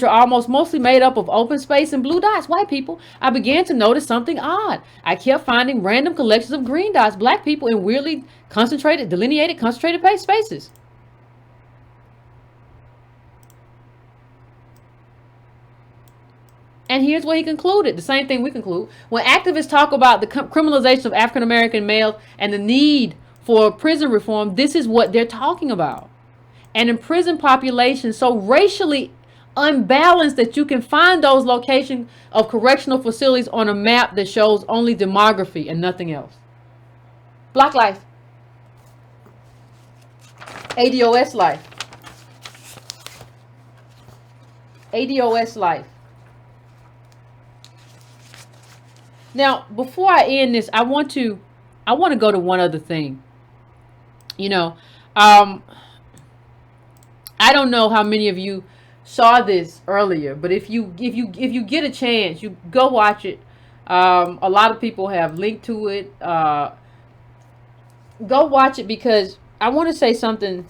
Speaker 1: almost mostly made up of open space and blue dots, white people, I began to notice something odd. I kept finding random collections of green dots, black people, in weirdly delineated spaces. And here's what he concluded. The same thing we conclude. When activists talk about the criminalization of African American males and the need for prison reform, this is what they're talking about. And in prison populations so racially unbalanced that you can find those locations of correctional facilities on a map that shows only demography and nothing else. Black life. ADOS life. ADOS life. Now, before I end this, I want to go to one other thing. You know, I don't know how many of you saw this earlier, but if you get a chance, you go watch it. A lot of people have linked to it. Go watch it, because I want to say something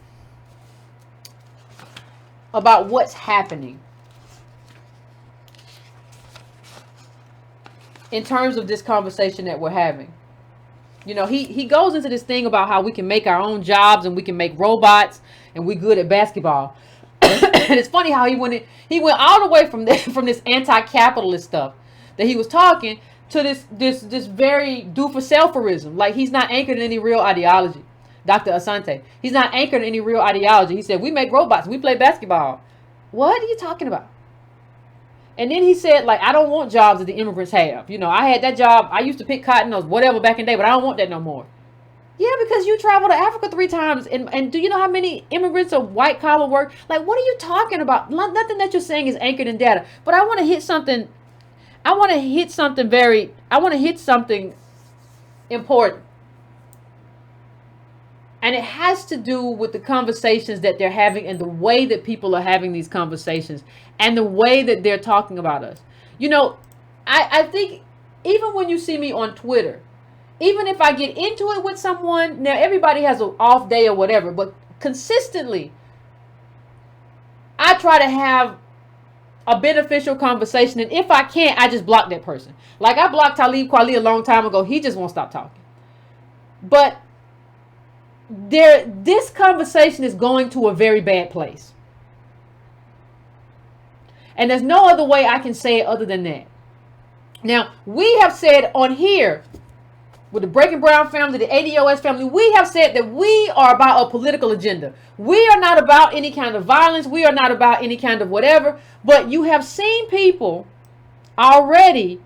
Speaker 1: about what's happening in terms of this conversation that we're having. You know, he goes into this thing about how we can make our own jobs and we can make robots and we're good at basketball. And it's funny how he went all the way from this anti-capitalist stuff that he was talking to this very do-for-selferism. Like, he's not anchored in any real ideology. Dr. Asante, he's not anchored in any real ideology. He said, we make robots, we play basketball. What are you talking about? And then he said, like, I don't want jobs that the immigrants have. You know, I had that job. I used to pick cotton or whatever back in the day, but I don't want that no more. Yeah, because you travel to Africa 3 times. And do you know how many immigrants are white collar work? Like, what are you talking about? Nothing that you're saying is anchored in data. But I want to hit something. I want to hit something important. And it has to do with the conversations that they're having and the way that people are having these conversations and the way that they're talking about us. You know, I think even when you see me on Twitter, even if I get into it with someone, now everybody has an off day or whatever, but consistently, I try to have a beneficial conversation. And if I can't, I just block that person. Like I blocked Talib Kweli a long time ago. He just won't stop talking. But this conversation is going to a very bad place. And there's no other way I can say it other than that. Now, we have said on here, with the Breaking Brown family, the ADOS family, we have said that we are about a political agenda. We are not about any kind of violence. We are not about any kind of whatever. But you have seen people already,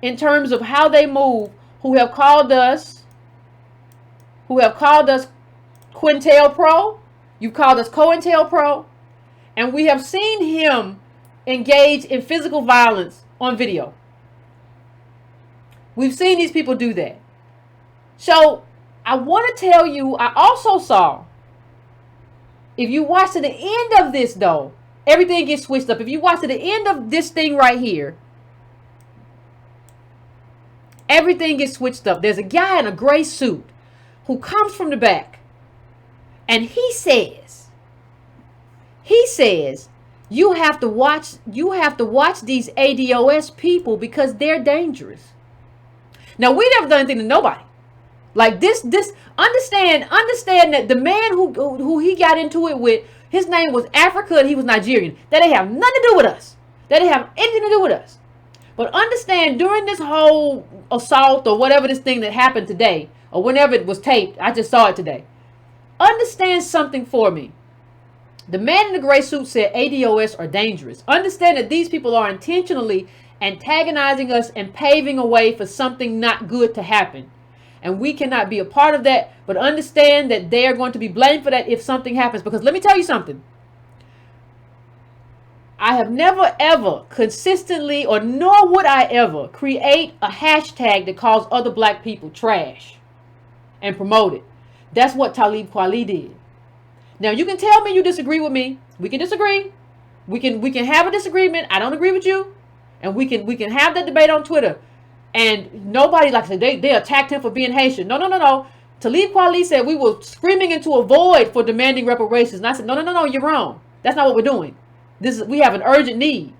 Speaker 1: in terms of how they move, who have called us COINTELPRO. You've called us COINTELPRO. And we have seen him engage in physical violence on video. We've seen these people do that. So I want to tell you, I also saw, if you watch to the end of this though, everything gets switched up. If you watch to the end of this thing right here, everything gets switched up. There's a guy in a gray suit who comes from the back, and he says, you have to watch these ADOS people because they're dangerous. Now, we never done anything to nobody. Like this, understand that the man who he got into it with, his name was Africa and he was Nigerian. That didn't have nothing to do with us. That didn't have anything to do with us. But understand, during this whole assault or whatever this thing that happened today, or whenever it was taped, I just saw it today. Understand something for me. The man in the gray suit said ADOS are dangerous. Understand that these people are intentionally antagonizing us and paving a way for something not good to happen. And we cannot be a part of that, but understand that they are going to be blamed for that if something happens. Because let me tell you something. I have never ever consistently, or nor would I ever, create a hashtag that calls other black people trash and promote it. That's what Talib Kweli did. Now, you can tell me you disagree with me. We can disagree. We can have a disagreement. I don't agree with you. And we can have that debate on Twitter. And nobody, like I said, they attacked him for being Haitian. No. Talib Kweli said we were screaming into a void for demanding reparations. And I said, no, you're wrong. That's not what we're doing. We have an urgent need.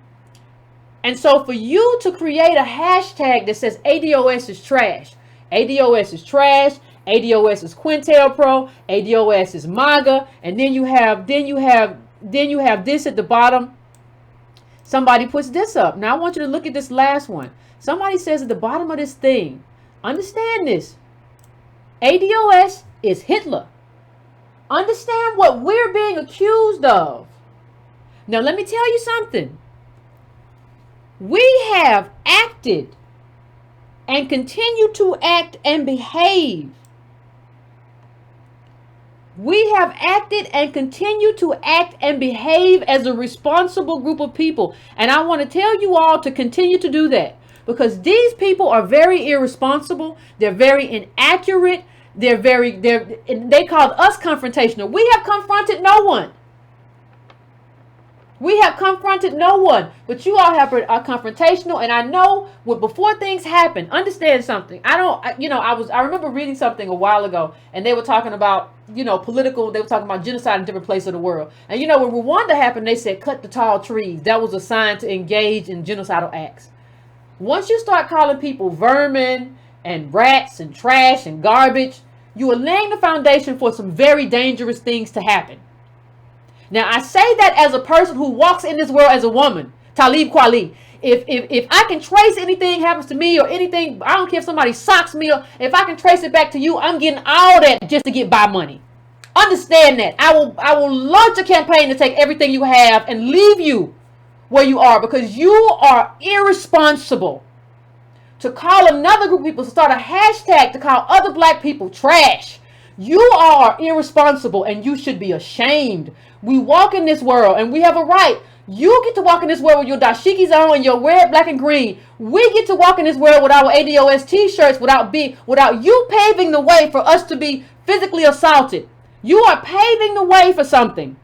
Speaker 1: And so for you to create a hashtag that says ADOS is trash, ADOS is trash, ADOS is COINTELPRO, ADOS is MAGA, and then you have this at the bottom. Somebody puts this up. Now I want you to look at this last one. Somebody says at the bottom of this thing, understand this, ADOS is Hitler. Understand what we're being accused of. Now let me tell you something. We have acted and continue to act and behave. We have acted and continue to act and behave as a responsible group of people. And I want to tell you all to continue to do that. Because these people are very irresponsible. They're very inaccurate. They called us confrontational. We have confronted no one. We have confronted no one, but you all are confrontational. And I know before things happen, understand something. I remember reading something a while ago, and they were talking about, political. They were talking about genocide in different places of the world. And when Rwanda happened, they said cut the tall trees. That was a sign to engage in genocidal acts. Once you start calling people vermin and rats and trash and garbage, you are laying the foundation for some very dangerous things to happen. Now, I say that as a person who walks in this world as a woman, Talib Kweli. If I can trace anything happens to me or anything, I don't care if somebody socks me, or if I can trace it back to you, I'm getting all that just to get by money. Understand that. I will launch a campaign to take everything you have and leave you where you are, because you are irresponsible to call another group of people, to start a hashtag to call other black people trash. You are irresponsible and you should be ashamed. We walk in this world and we have a right You get to walk in this world with your dashikis on and your red, black, and green. We get to walk in this world with our ADOS t-shirts without you paving the way for us to be physically assaulted. You are paving the way for something.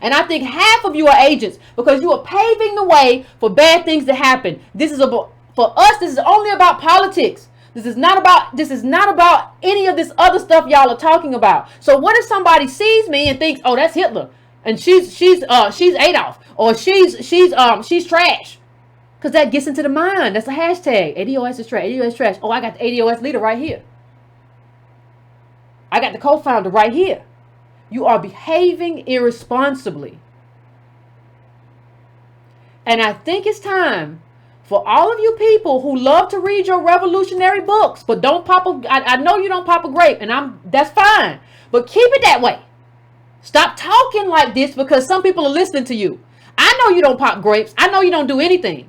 Speaker 1: And I think half of you are agents because you are paving the way for bad things to happen. This is about, for us, this is only about politics. This is not about any of this other stuff y'all are talking about. So what if somebody sees me and thinks, "Oh, that's Hitler," and she's Adolf, or she's trash? Because that gets into the mind. That's a hashtag. ADOS is trash. ADOS is trash. Oh, I got the ADOS leader right here. I got the co-founder right here. You are behaving irresponsibly. And I think it's time for all of you people who love to read your revolutionary books, but don't pop I know you don't pop a grape, and that's fine. But keep it that way. Stop talking like this because some people are listening to you. I know you don't pop grapes. I know you don't do anything.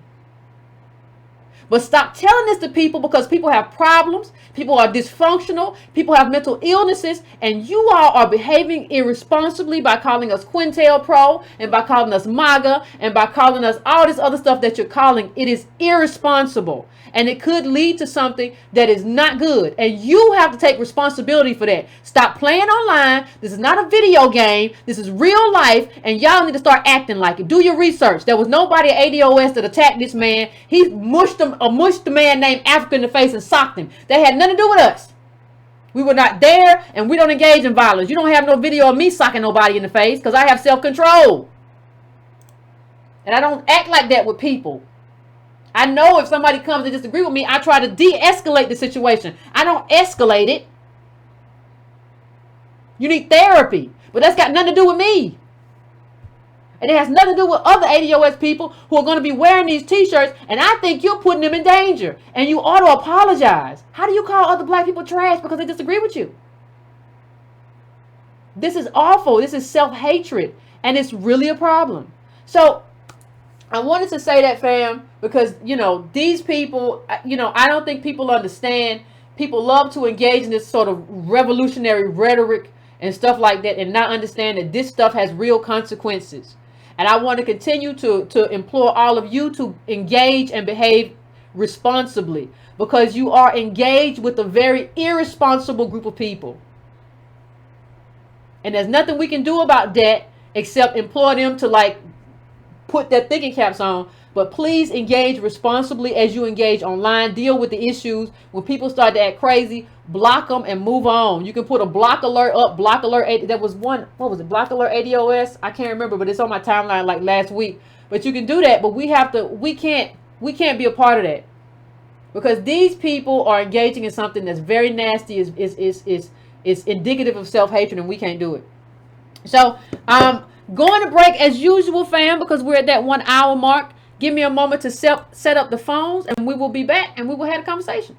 Speaker 1: But stop telling this to people because people have problems. People are dysfunctional. People have mental illnesses. And you all are behaving irresponsibly by calling us Quintel Pro and by calling us MAGA and by calling us all this other stuff that you're calling. It is irresponsible. And it could lead to something that is not good. And you have to take responsibility for that. Stop playing online. This is not a video game. This is real life. And y'all need to start acting like it. Do your research. There was nobody at ADOS that attacked this man. He mushed the man named Africa in the face and socked him. They had nothing to do with us. We were not there, and we don't engage in violence. You don't have no video of me socking nobody in the face because I have self-control. And I don't act like that with people. I know if somebody comes and disagree with me, I try to de-escalate the situation. I don't escalate it. You need therapy, but that's got nothing to do with me. And it has nothing to do with other ADOS people who are going to be wearing these t-shirts, and I think you're putting them in danger. And you ought to apologize. How do you call other black people trash because they disagree with you? This is awful. This is self-hatred, and it's really a problem. So I wanted to say that, fam, because, these people, I don't think people understand. People love to engage in this sort of revolutionary rhetoric and stuff like that and not understand that this stuff has real consequences. And I want to continue to implore all of you to engage and behave responsibly because you are engaged with a very irresponsible group of people. And there's nothing we can do about that except implore them to put their thinking caps on. But please engage responsibly as you engage online. Deal with the issues. When people start to act crazy, block them and move on. You can put a block alert up. Block alert. That was one. What was it? Block alert ADOS. I can't remember, but it's on my timeline like last week. But you can do that. But we have to. We can't be a part of that because these people are engaging in something that's very nasty. Is indicative of self-hatred, and we can't do it. So going to break as usual, fam, because we're at that 1 hour mark. Give me a moment to set up the phones, and we will be back, and we will have a conversation.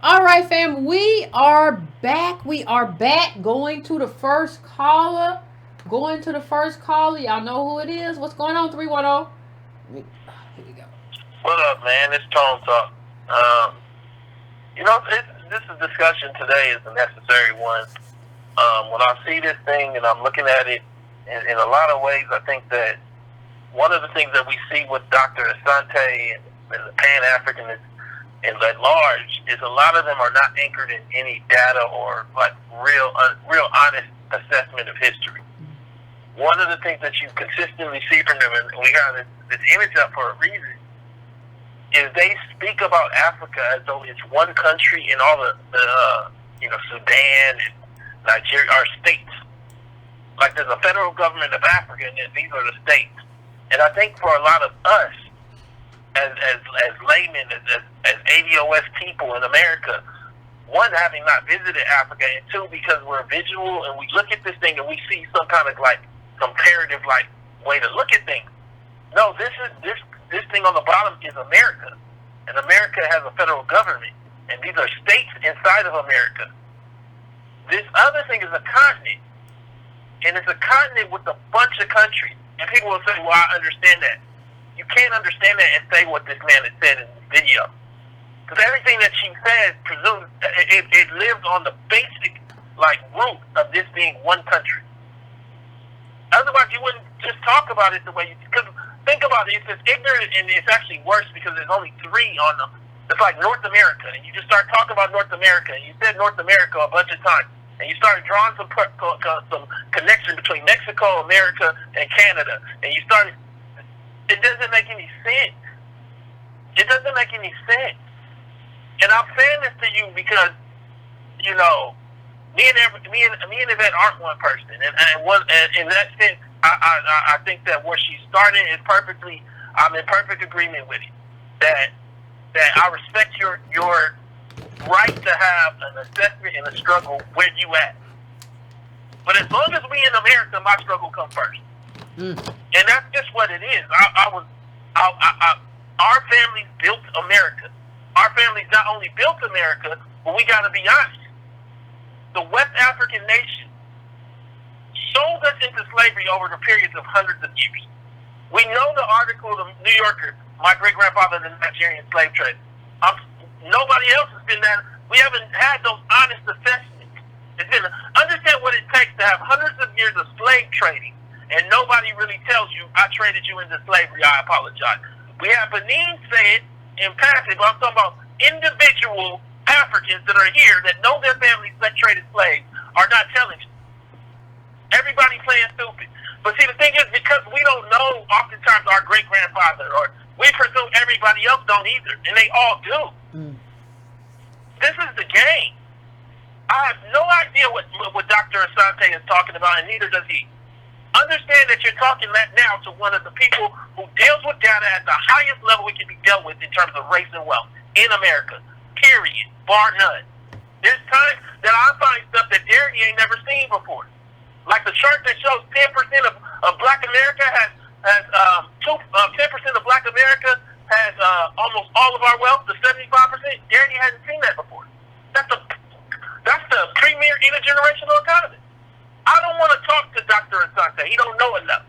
Speaker 1: All right, fam. We are back. We are back. Going to the first caller. Going to the first caller. Y'all know who it is. What's going on? 310. Here we go.
Speaker 2: What up, man? It's Tone Talk. This discussion today is a necessary one. When I see this thing and I'm looking at it, in a lot of ways, I think that one of the things that we see with Dr. Asante and the Pan-Africanists at large is a lot of them are not anchored in any data or like real honest assessment of history. One of the things that you consistently see from them, and we got this image up for a reason, is they speak about Africa as though it's one country and all the Sudan and Nigeria are states. Like there's a federal government of Africa and then these are the states. And I think for a lot of us, as laymen, as ADOS people in America, one, having not visited Africa, and two, because we're visual and we look at this thing and we see some kind of like comparative like way to look at things. No, this thing on the bottom is America, and America has a federal government, and these are states inside of America. This other thing is a continent, and it's a continent with a bunch of countries. And people will say, well, I understand that. You can't understand that and say what this man has said in this video. Because everything that she says presumes it lives on the basic like root of this being one country. Otherwise, you wouldn't just talk about it the way you. Because think about it, it's ignorant and it's actually worse because there's only three on them. It's like North America, and you just start talking about North America, and you said North America a bunch of times, and you started drawing some connection between Mexico, America, and Canada, and you started. It doesn't make any sense. It doesn't make any sense. And I'm saying this to you because, me and Yvette aren't one person, and in that sense, I think that where she started is perfectly. I'm in perfect agreement with it. That I respect your right to have an assessment and a struggle where you at. But as long as we in America, my struggle comes first. And that's just what it is. Our families built America. Our families not only built America, but we got to be honest. The West African nation sold us into slavery over the periods of hundreds of years. We know the article of the New Yorker, my great-grandfather, the Nigerian slave trade. Nobody else has been that. We haven't had those honest assessments. Understand what it takes to have hundreds of years of slave trading, and nobody really tells you, I traded you into slavery, I apologize. We have Benin say it in passing, but I'm talking about individual Africans that are here that know their families that traded slaves are not telling you. Everybody playing stupid. But see, the thing is, because we don't know oftentimes our great-grandfather, or we presume everybody else don't either, and they all do. This is the game. I have no idea what Dr. Asante is talking about, and neither does he. Understand that you're talking that now to one of the people who deals with data at the highest level it can be dealt with in terms of race and wealth in America, period, bar none. There's times that I find stuff that Derek ain't never seen before. Like the chart that shows 10% of Black America has 10% of Black America has almost all of our wealth, the 75%. Derek hasn't seen that before. That's the premier intergenerational economy. I don't want to talk to Dr. Asante. He don't know enough.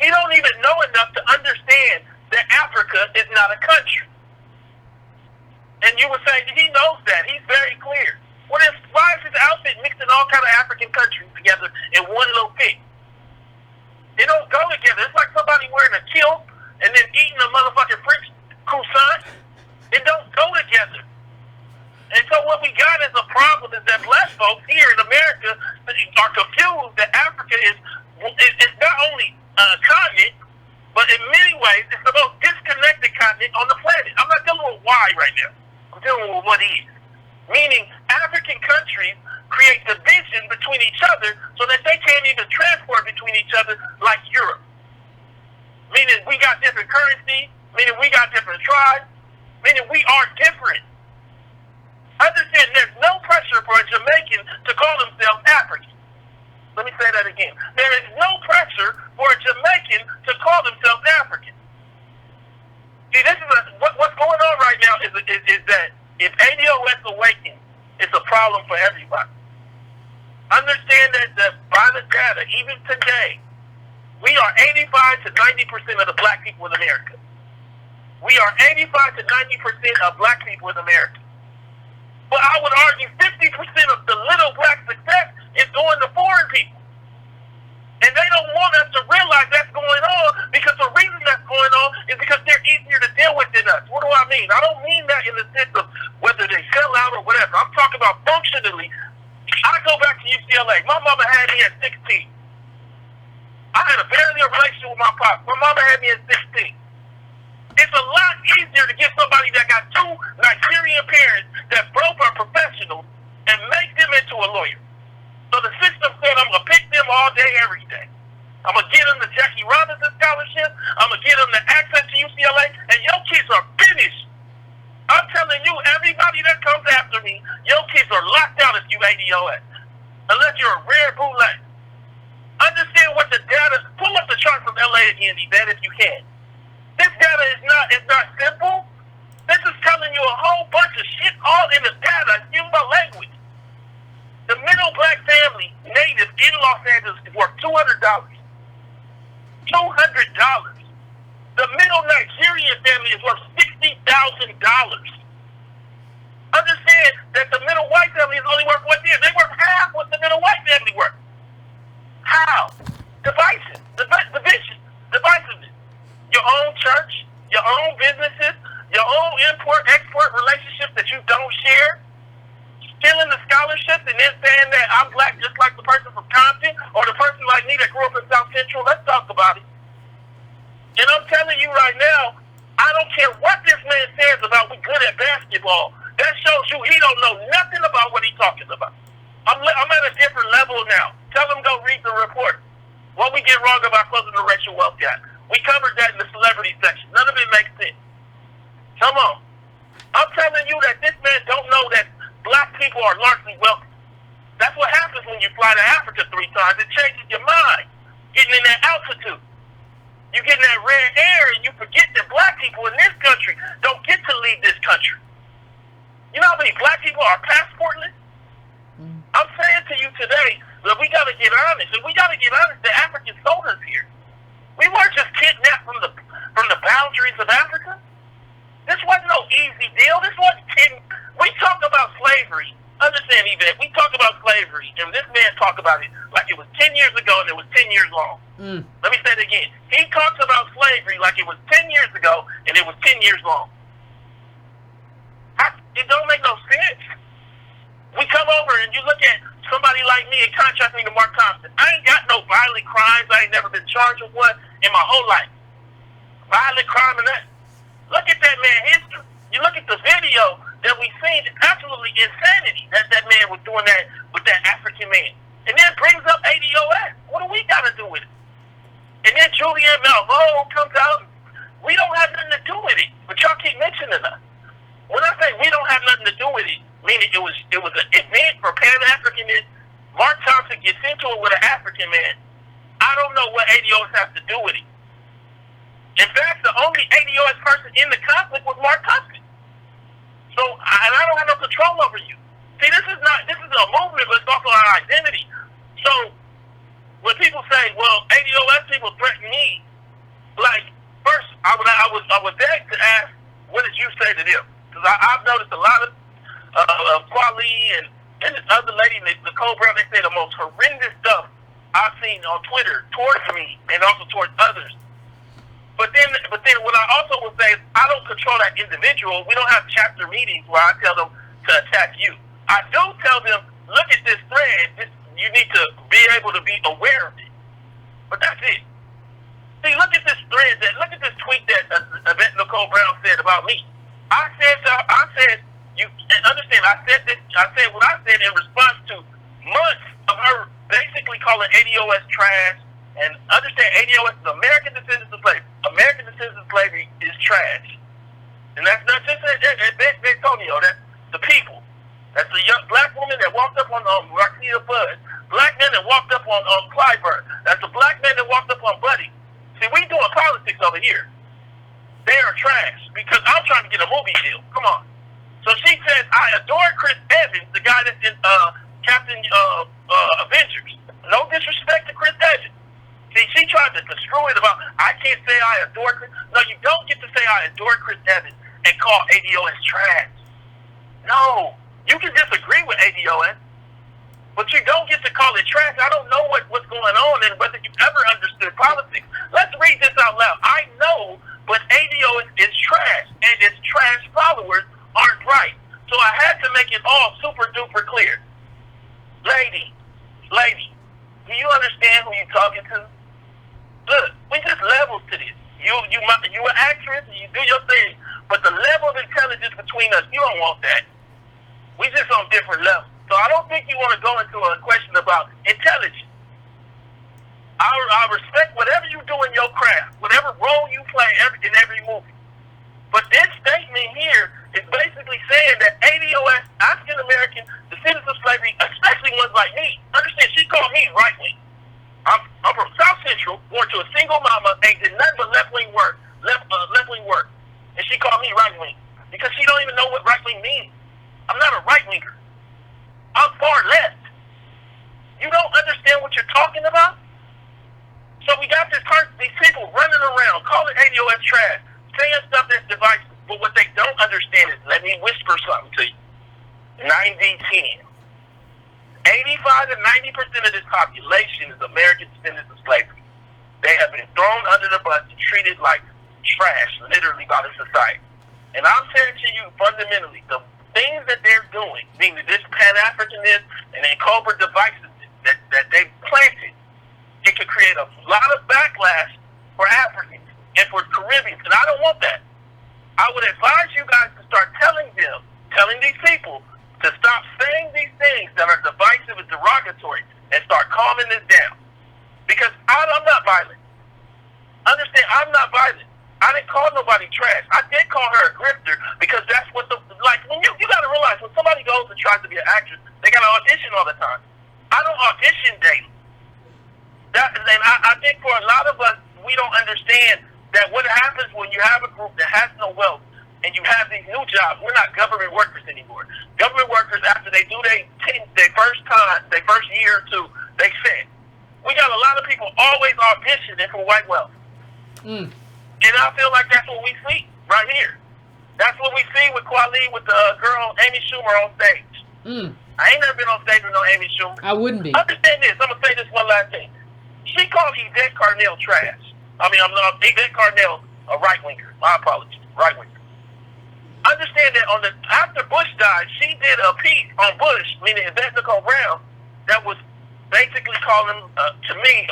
Speaker 2: He don't even know enough to understand that Africa is not a country. And you would say he knows that. He's very clear. Why is his outfit mixing all kind of African countries together in one little pig? They don't go together. It's like somebody wearing a kilt and then eating a motherfucking French croissant. It don't go together. And so what we got as a problem is that Black folks here in America are confused that Africa is not only a continent, but in many ways it's the most disconnected continent on the planet. I'm not dealing with why right now. I'm dealing with what is. Meaning African countries create division between each other so that they can't even transport between each other like Europe. Meaning we got different currency, meaning we got different tribes, meaning we are different. Understand there's no pressure for a Jamaican to call themselves African. Let me say that again. There is no pressure for a Jamaican to call themselves African. See, this is what's going on right now is if ADOS awakens, it's a problem for everybody. Understand that by the data, even today, we are 85 to 90% of the black people in America. We are 85 to 90% of black people in America. But I would argue 50% of the little black success is going to foreign people. And they don't want us to realize that's going on, because the reason that's going on is because they're easier to deal with than us. What do I mean? I don't mean that in the sense of whether they sell out or whatever. I'm talking about functionally. I go back to UCLA. My mama had me at 16. I had a barely a relationship with my pop. My mama had me at 16. It's a lot easier to get somebody that got two Nigerian parents that both are professionals and make them into a lawyer. So the system said I'm going to pick them all day, every day. I'm going to get them the Jackie Robinson scholarship. I'm going to get them the access to UCLA. And your kids are finished. I'm telling you, everybody that comes after me, your kids are locked out if you ADOS. Unless you're a rare bootleg. Understand what the data, pull up the chart from LA again, Yvette, if you can. This data is not simple. This is telling you a whole bunch of shit all in the data. Excuse my language. The middle black family, native in Los Angeles, is worth $200. $200. The middle Nigerian family is worth $60,000. Understand that the middle white family is only worth what this? They worth half what the middle white family worth. How? Division. Divisiveness. Your own church, your own businesses, your own import-export relationships that you don't share. Stealing the scholarships and then saying that I'm black just like the person from Compton or the person like me that grew up in South Central. Let's talk about it. And I'm telling you right now, I don't care what this man says about we good at basketball. That shows you he don't know nothing about what he's talking about. I'm at a different level now. Tell him go read the report. What we get wrong about closing the racial wealth gap. We covered that in the celebrity section. None of it makes sense. Come on. I'm telling you that this man don't know that black people are largely wealthy. That's what happens when you fly to Africa 3 times. It changes your mind. Getting in that altitude. You get in that rare air and you forget that black people in this country don't get to leave this country. You know how many black people are passportless? I'm saying to you today that we got to get honest. And we got to get honest that Africans sold us here. We weren't just kidnapped from the boundaries of Africa. This wasn't no easy deal. This wasn't we talk about slavery. Understand, Yvette, we talk about slavery, and this man talk about it like it was 10 years ago and it was 10 years long. Let me say it again. He talks about slavery like it was 10 years ago and it was 10 years long. It don't make no sense. We come over and you look at somebody like me and contrast me to Mark Thompson. I ain't got no violent crimes. I ain't never been charged with one in my whole life. Violent crime and that. Look at that man's history. You look at the video that we seen, it's absolutely insanity that that man was doing that with that African man. And then brings up ADOS. What do we got to do with it? And then Julianne Malveaux comes out. We don't have nothing to do with it. But y'all keep mentioning us. When I say we don't have nothing to do with it, meaning it was an event for Pan-Africanism. Mark Thompson gets into it with an African man. I don't know what ADOS has to do with it. In fact, the only ADOS person in the conflict was Mark Thompson. So, I don't have no control over you. See, this is a movement, but it's also our identity. So, when people say, well, ADOS people threaten me, like, first, I was there to ask, what did you say to them? Because I've noticed a lot of Kwali and this other lady, Nicole Brown, they say the most horrendous stuff I've seen on Twitter towards me and also towards others. But then what I also would say is I don't control that individual. We don't have chapter meetings where I tell them to attack you. I do tell them, look at this thread. You need to be able to be aware of it. But that's it. See, look at this thread. Look at this tweet that Yvette Nicole Brown said about me. I said, you understand, I said what I said in response to months of her basically calling ADOS trash. And understand, ADOS is American Descendants of Slavery. American Descendants of Slavery is trash. And that's not just Antonio, that's the people. That's the young black woman that walked up on Marcia Bud. Black men that walked up on Clyburn. That's the black man that walked up on Buddy. See, we doing politics over here. They are trash because I'm trying to get a movie deal. Come on. So she says, I adore Chris Evans, the guy that's in Captain Avengers. No disrespect to Chris Evans. See, she tried to construe it about, I can't say I adore Chris. No, you don't get to say I adore Chris Evans and call ADOS trash. No, you can disagree with ADOS, but you don't get to call it trash. I don't know what's going on and whether you've ever understood politics. Let's read this out loud. I know, but ADOS is trash, and its trash followers aren't right. So I had to make it all super duper clear. Lady, do you understand who you're talking to? Look, we just levels to this. You an actress, you do your thing, but the level of intelligence between us, you don't want that. We just on different levels. So I don't think you want to go into a question about intelligence. I respect whatever you do in your craft, whatever role you play in every movie. But this statement here is basically saying that ADOS, African American, descendants of slavery, especially ones like me, understand, she called me right wing. I'm from South Central, born to a single mama, ain't did nothing but left wing work. And she called me right wing because she don't even know what right wing means. I'm not a right winger. I'm far left. You don't understand what you're talking about? So we got these people running around, calling ADOS trash, saying stuff that's divisive. But what they don't understand is, let me whisper something to you. 90-10. 85 to 90% of this population is American descendants of slavery. They have been thrown under the bus and treated like trash, literally, by the society. And I'm saying to you, fundamentally, the things that they're doing, meaning this Pan-Africanism and then covert devices that they planted, it could create a lot of backlash for Africans and for Caribbeans, and I don't want that. I would advise you guys to start telling these people to stop saying these things that are divisive and derogatory and start calming this down. Because I'm not violent. Understand, I'm not violent. I didn't call nobody trash. I did call her a grifter because that's what when you got to realize when somebody goes and tries to be an actress, they got to audition all the time. I don't audition daily. I think for a lot of us, we don't understand that what happens when you have a group that has no wealth and you have these new jobs. We're not government workers anymore. Government workers, after they do their first year or two, they fit. We got a lot of people always auditioning for white wealth. And I feel like that's what we see right here. That's what we see with Kweli, with the girl Amy Schumer on stage. I ain't never been on stage with no Amy Schumer.
Speaker 1: I wouldn't be.
Speaker 2: Understand this. I'm going to say this one last thing. She called Yvette Carnell trash. Yvette Carnell a right-winger. My apologies. Right-winger. Understand that after Bush died, she did a piece on Bush, meaning Yvette Nicole Brown, that was basically calling, to me,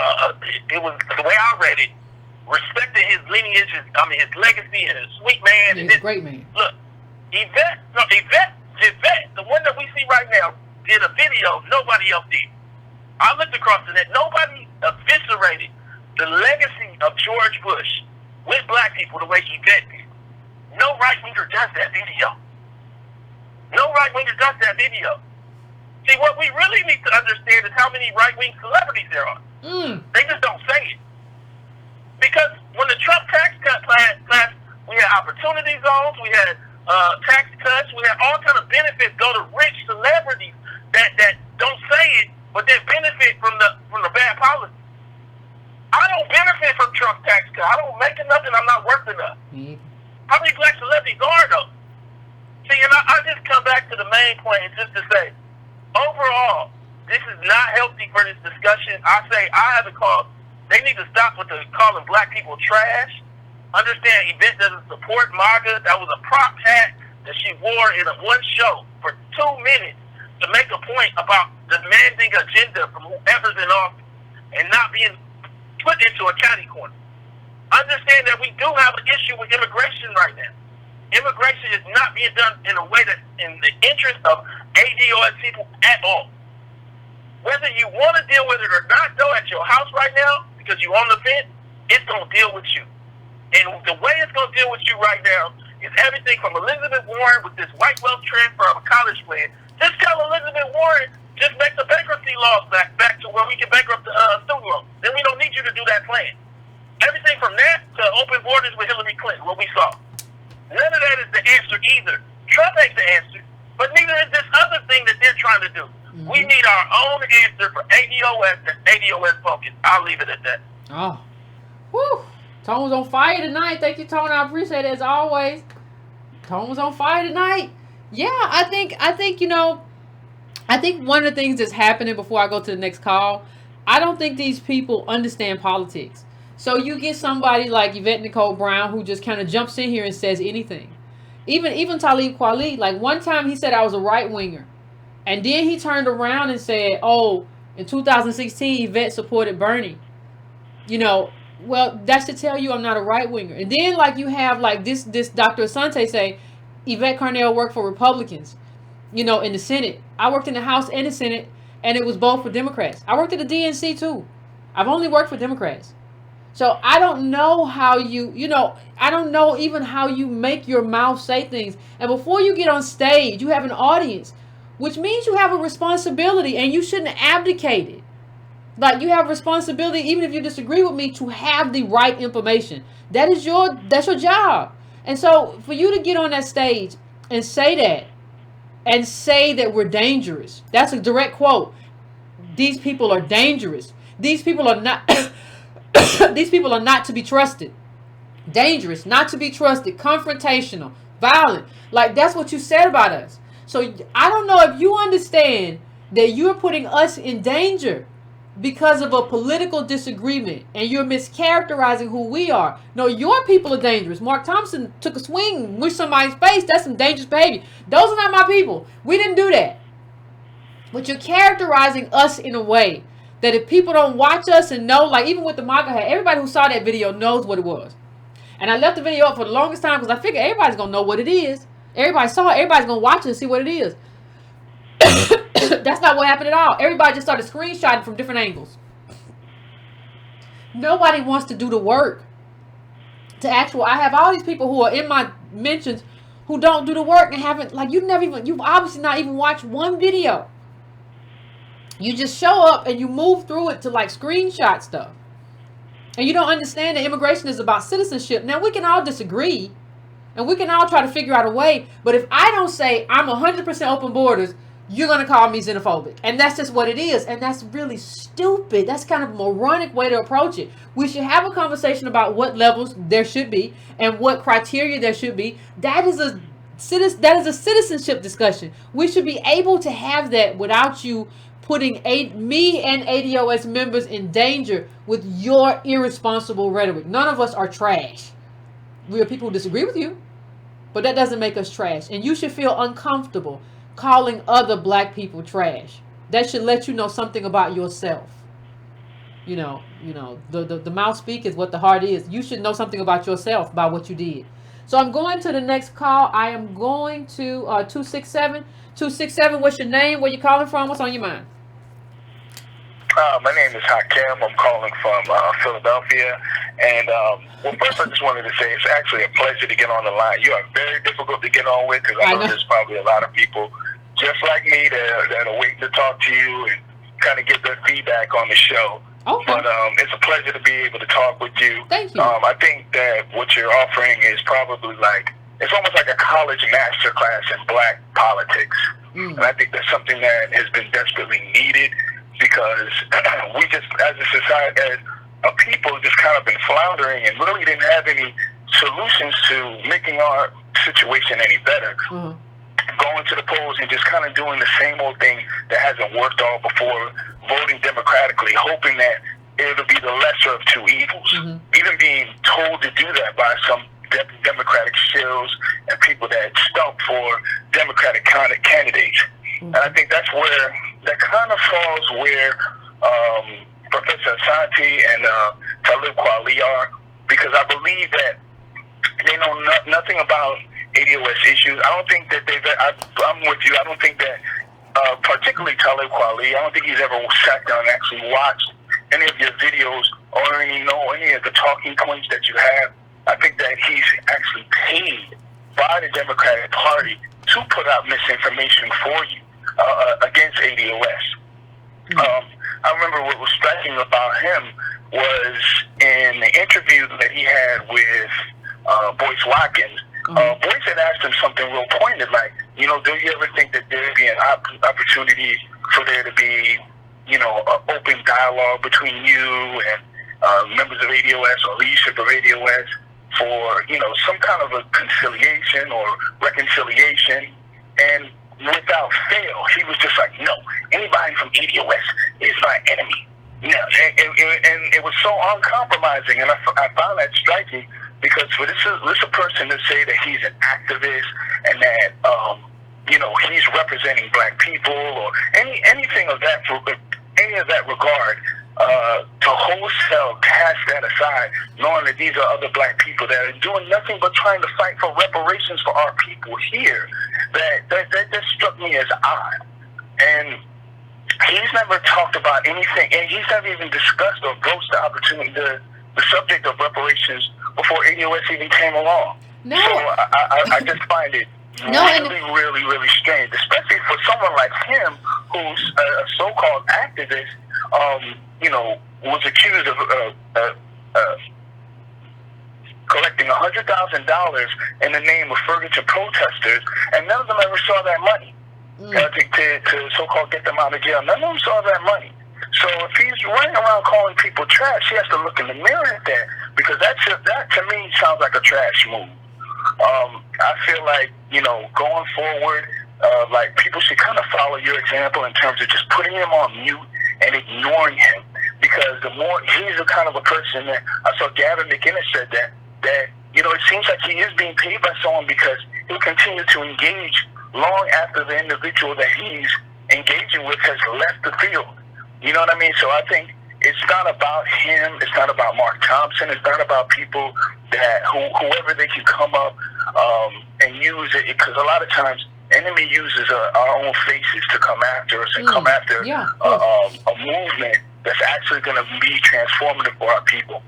Speaker 2: it was, the way I read it, respecting his lineage, his legacy, and his sweet man.
Speaker 1: He's a great man.
Speaker 2: Look, Yvette, the one that we see right now, did a video nobody else did. I looked across the net. Nobody eviscerated the legacy of George Bush with black people the way Yvette did. No right-winger does that video. No right-winger does that video. See, what we really need to understand is how many right-wing celebrities there are. They just don't say it. Because when the Trump tax cut passed, we had opportunity zones, we had tax cuts, we had all kind of benefits go to rich celebrities that don't say it, but they benefit from the bad policy. I don't benefit from Trump tax cut. I don't make enough and I'm not worth enough. How many black celebrities are though? See, and I just come back to the main point and just to say, overall, this is not healthy for this discussion. I have it called, they need to stop with calling black people trash. Understand, Yvette doesn't support MAGA. That was a prop hat that she wore in one show for 2 minutes to make a point about demanding agenda from whoever's in office and not being put into a catty corner. Understand that we do have an issue with immigration right now. Immigration is not being done in a way that's in the interest of ADOS people at all. Whether you want to deal with it or not, though, at your house right now, because you're on the fence, it's going to deal with you. And the way it's going to deal with you right now is everything from Elizabeth Warren with this white wealth transfer of a college plan. Just tell Elizabeth Warren, just make the bankruptcy laws back to where we can bankrupt the student loan. Then we don't need you to do that plan. Everything from that to open borders with Hillary Clinton, what we saw. None of that is the answer either. Trump ain't the answer, but neither is this other thing that they're trying to do. Mm-hmm. We need our own answer for ADOS and ADOS focus. I'll leave it at that.
Speaker 1: Oh. Woo. Tone was on fire tonight. Thank you, Tone. I appreciate it as always. Tone was on fire tonight. Yeah, I think I think one of the things that's happening before I go to the next call, I don't think these people understand politics. So you get somebody like Yvette Nicole Brown who just kind of jumps in here and says anything. Even Talib Kweli, like one time he said I was a right winger. And then he turned around and said, oh, in 2016, Yvette supported Bernie. Well, that should tell you I'm not a right winger. And then like you have like this Dr. Asante say, Yvette Carnell worked for Republicans, in the Senate. I worked in the House and the Senate, and it was both for Democrats. I worked at the DNC too. I've only worked for Democrats. So I don't know how I don't know even how you make your mouth say things. And before you get on stage, you have an audience, which means you have a responsibility, and you shouldn't abdicate it. Like you have responsibility, even if you disagree with me, to have the right information. That's your job. And so for you to get on that stage and say that, and say that we're dangerous, that's a direct quote. These people are dangerous. These people are not. These people are not to be trusted. Dangerous, not to be trusted, confrontational, violent. Like that's what you said about us. So I don't know if you understand that you're putting us in danger because of a political disagreement, and you're mischaracterizing who we are. No, your people are dangerous. Mark Thompson took a swing with somebody's face. That's some dangerous behavior. Those are not my people. We didn't do that. But you're characterizing us in a way that if people don't watch us and know, like even with the MAGA hat, everybody who saw that video knows what it was. And I left the video up for the longest time because I figured everybody's going to know what it is. Everybody saw it. Everybody's going to watch it and see what it is. That's not what happened at all. Everybody just started screenshotting from different angles. Nobody wants to do the work. I have all these people who are in my mentions who don't do the work and haven't, like you've obviously not even watched one video. You just show up and you move through it to like screenshot stuff. And you don't understand that immigration is about citizenship. Now we can all disagree and we can all try to figure out a way. But if I don't say I'm 100% open borders, you're going to call me xenophobic. And that's just what it is. And that's really stupid. That's kind of a moronic way to approach it. We should have a conversation about what levels there should be and what criteria there should be. That is a citizenship discussion. We should be able to have that without you putting me and ADOS members in danger with your irresponsible rhetoric. None of us are trash. We are people who disagree with you, but that doesn't make us trash. And you should feel uncomfortable calling other black people trash. That should let you know something about yourself. The mouth speak is what the heart is. You should know something about yourself by what you did. So I'm going to the next call. I am going to 267. 267, what's your name? Where you calling from? What's on your mind?
Speaker 3: My name is Hakim. I'm calling from Philadelphia. And well, first I just wanted to say it's actually a pleasure to get on the line. You are very difficult to get on with because I know there's probably a lot of people just like me that are waiting to talk to you and kind of get their feedback on the show.
Speaker 1: Okay.
Speaker 3: But it's a pleasure to be able to talk with you.
Speaker 1: Thank you.
Speaker 3: I think that what you're offering is probably it's almost like a college masterclass in black politics. And I think that's something that has been desperately needed because we just, as a society, as a people, just kind of been floundering and really didn't have any solutions to making our situation any better. Going to the polls and just kind of doing the same old thing that hasn't worked all before, voting democratically, hoping that it'll be the lesser of two evils. Even being told to do that by some Democratic shills and people that stump for Democratic candidates. And I think that kind of falls where Professor Asante and Talib Kweli are, because I believe that they know nothing about ADOS issues. I don't think that I'm with you. I don't think that, particularly Talib Kweli, I don't think he's ever sat down and actually watched any of your videos or any of the talking points that you have. I think that he's actually paid by the Democratic Party to put out misinformation for you against ADOS. I remember what was striking about him was in the interview that he had with Boyce Watkins, Boyce had asked him something real pointed, like, do you ever think that there'd be an opportunity for there to be, an open dialogue between you and members of ADOS or leadership of ADOS for, some kind of a conciliation or reconciliation? And without fail, he was just like, no, anybody from ADOS is my enemy. Yeah, and it was so uncompromising, and I found that striking, because for this a person to say that he's an activist and that he's representing black people or anything of that regard, to wholesale cast that aside, knowing that these are other black people that are doing nothing but trying to fight for reparations for our people here, that struck me as odd. And he's never talked about anything, and he's never even discussed or broached the opportunity, the subject of reparations before ADOS even came along.
Speaker 1: No.
Speaker 3: So I just find it really, really strange, especially for someone like him who's a so-called activist, was accused of collecting $100,000 in the name of Ferguson protesters, and none of them ever saw that money. To so-called get them out of jail. None of them saw that money. So if he's running around calling people trash, he has to look in the mirror at that, because that to me sounds like a trash move. I feel like, going forward, like people should kind of follow your example in terms of just putting him on mute and ignoring him, because the more he's a kind of a person that I saw Gavin McInnes said that it seems like he is being paid by someone, because he'll continue to engage long after the individual that he's engaging with has left the field. You know what I mean? So I think it's not about him. It's not about Mark Thompson. It's not about people that whoever they can come up and use it, because a lot of times enemy uses our own faces to come after us and come after a movement that's actually going to be transformative for our people.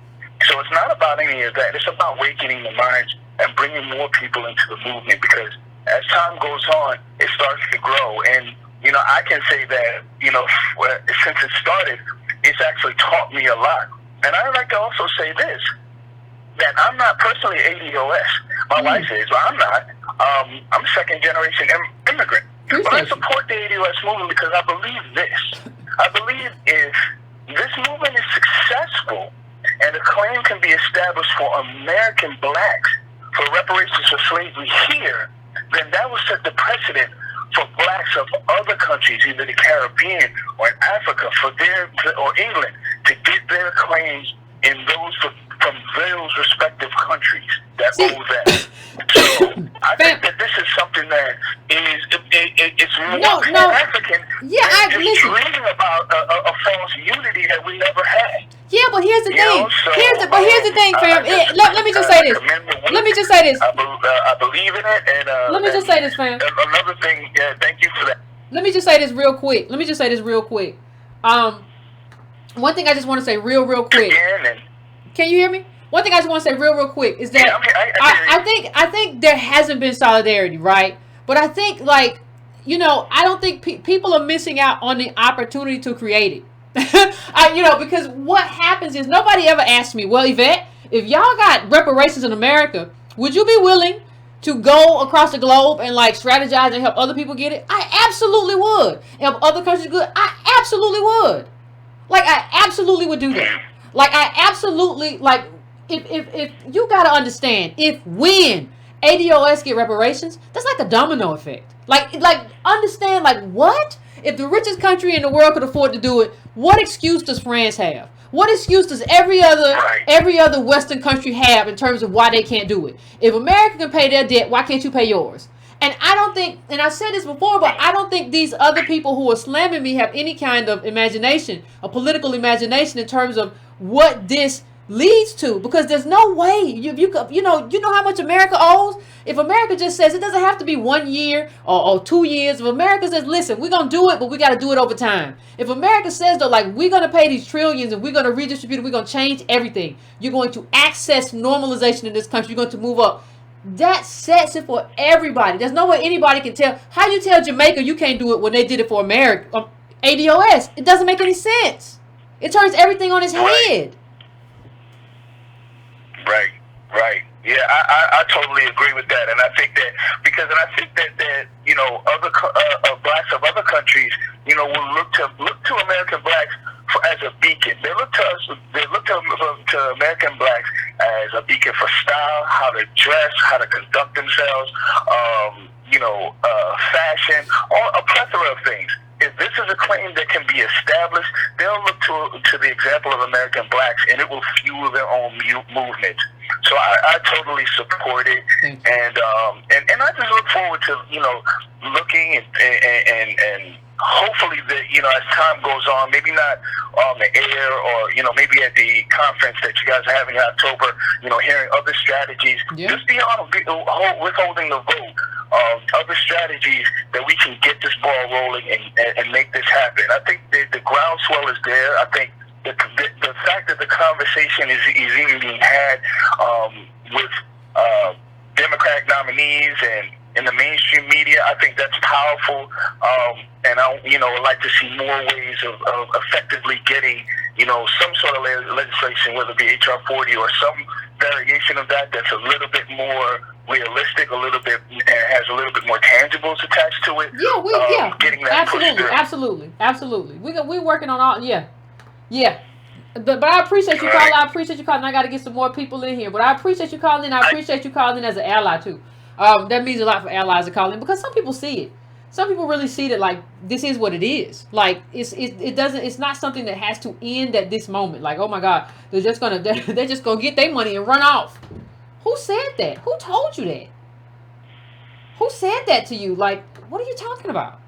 Speaker 3: So it's not about any of that. It's about awakening the minds and bringing more people into the movement, because as time goes on, it starts to grow. And, I can say that, since it started, it's actually taught me a lot. And I'd like to also say this, that I'm not personally ADOS. My wife is, but I'm not. I'm a second-generation immigrant. But I support the ADOS movement because I believe this. I believe if this movement is successful and a claim can be established for American blacks for reparations for slavery here, then that will set the precedent for blacks of other countries, either the Caribbean or in Africa, or England, to get their claims in from those respective countries that owe them. So I think that this is something that it's more Pan-African than just dreaming about a false unity that we never had.
Speaker 1: Yeah, but here's the thing. Here's the thing, fam. Let me just say this. Let me just say this.
Speaker 3: I believe in it, and
Speaker 1: let me just say this, fam.
Speaker 3: Another thing, thank you for that.
Speaker 1: Let me just say this real quick. One thing I just want to say real quick. Can you hear me? One thing I just want to say real quick is that I think there hasn't been solidarity, right? But I think, I don't think people are missing out on the opportunity to create it. Because what happens is nobody ever asked me, well, Yvette, if y'all got reparations in America, would you be willing to go across the globe and strategize and help other people get it? I absolutely would. Help other countries good? I absolutely would. I absolutely would do that. I absolutely, if you got to understand, when ADOS get reparations, that's like a domino effect. Understand, what? If the richest country in the world could afford to do it, what excuse does France have? What excuse does every other Western country have in terms of why they can't do it? If America can pay their debt, why can't you pay yours? And I don't think, and I said this before, but I don't think these other people who are slamming me have any kind of imagination, a political imagination in terms of what this leads to, because there's no way you know how much America owes. If America just says, it doesn't have to be 1 year or 2 years. If America says, listen, we're gonna do it, but we got to do it over time. If America says, though, we're gonna pay these trillions and we're gonna redistribute it, we're gonna change everything, you're going to access normalization in this country, you're going to move up, that sets it for everybody. There's no way anybody can tell. How you tell Jamaica you can't do it when they did it for America? ADOS, it doesn't make any sense. It turns everything on its head.
Speaker 3: Right. Yeah, I totally agree with that, and I think that that you know other blacks of other countries, you know, will look to American blacks as a beacon. They look to us. They look to American blacks as a beacon for style, how to dress, how to conduct themselves, you know, fashion, or a plethora of things. If this is a claim that can be established, they'll look to the example of American blacks, and it will fuel their own movement. So I totally support it, and I just look forward to, you know, looking and hopefully that, you know, as time goes on, maybe not on the air or, you know, maybe at the conference that you guys are having in October, you know, hearing other strategies, just beyond withholding the vote, other strategies that we can get this ball rolling and make this happen. I think the groundswell is there. I think the fact that the conversation is even being had with Democratic nominees and in the mainstream media, I think that's powerful. And I, you know, would like to see more ways of effectively getting, you know, some sort of legislation, whether it be HR 40 or some variation of that that's a little bit more realistic, a little bit, and has a little bit more tangibles attached to it.
Speaker 1: Yeah,
Speaker 3: getting that
Speaker 1: absolutely. We're working on all. Yeah. But I appreciate you calling. I appreciate you calling. I got to get some more people in here. But I appreciate you calling in. I appreciate you calling in as an ally too. That means a lot for allies to call in because some people see it. Some people really see that like this is what it is. Like it's not something that has to end at this moment. Like, oh my God, they're just gonna get their money and run off. Who said that? Who told you that? Who said that to you? Like, what are you talking about?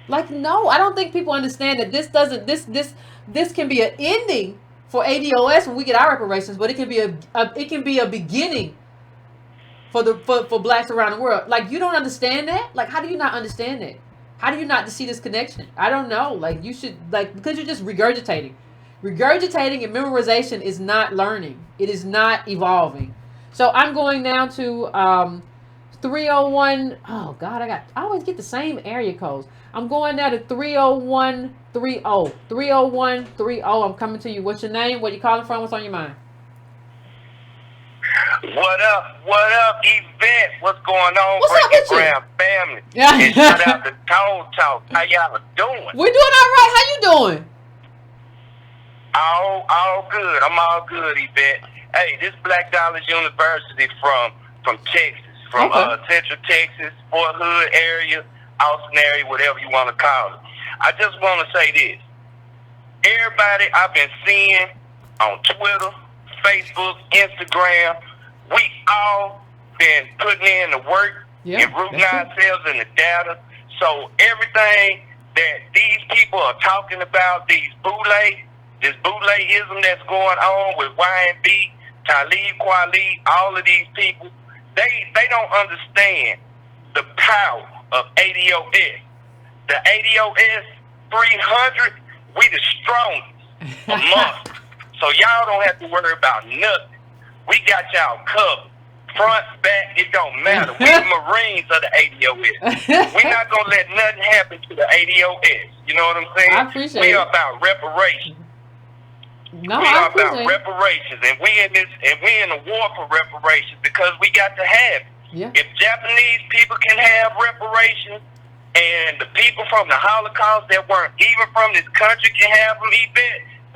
Speaker 1: Like, no, I don't think people understand that this can be an ending for ADOS when we get our reparations, but it can be a beginning for blacks around the world. Like, you don't understand that? Like, how do you not understand that? How do you not see this connection? I don't know. Like, you should, like, because you're just regurgitating. Regurgitating and memorization is not learning. It is not evolving. So I'm going now to 301. Oh God, I always get the same area codes. I'm going now to 30130. 30130. I'm coming to you. What's your name? Where you calling from? What's on your mind?
Speaker 4: What up, Yvette? What's going on,
Speaker 1: Instagram
Speaker 4: family? And shout out to Talk. How y'all doing?
Speaker 1: We're doing all right. How you doing?
Speaker 4: All good. I'm all good, Yvette. Hey, this Black Dollars University from Texas, from Central Texas, Fort Hood area, Austin area, whatever you want to call it. I just want to say this. Everybody I've been seeing on Twitter, Facebook, Instagram, we all been putting in the work and rooting ourselves in the data. So everything that these people are talking about, this bootlegism that's going on with YNB, Talib Kweli, all of these people, they don't understand the power of ADOS. The ADOS 300, we the strongest amongst. So y'all don't have to worry about nothing. We got y'all covered. Front, back, it don't matter. We the Marines of the ADOS. We're not going to let nothing happen to the ADOS. You know what I'm saying?
Speaker 1: I appreciate
Speaker 4: we
Speaker 1: it.
Speaker 4: are about reparations.
Speaker 1: No,
Speaker 4: we
Speaker 1: I
Speaker 4: are
Speaker 1: appreciate
Speaker 4: about
Speaker 1: it.
Speaker 4: reparations. And we in the war for reparations because we got to have it.
Speaker 1: Yeah.
Speaker 4: If Japanese people can have reparations and the people from the Holocaust that weren't even from this country can have them,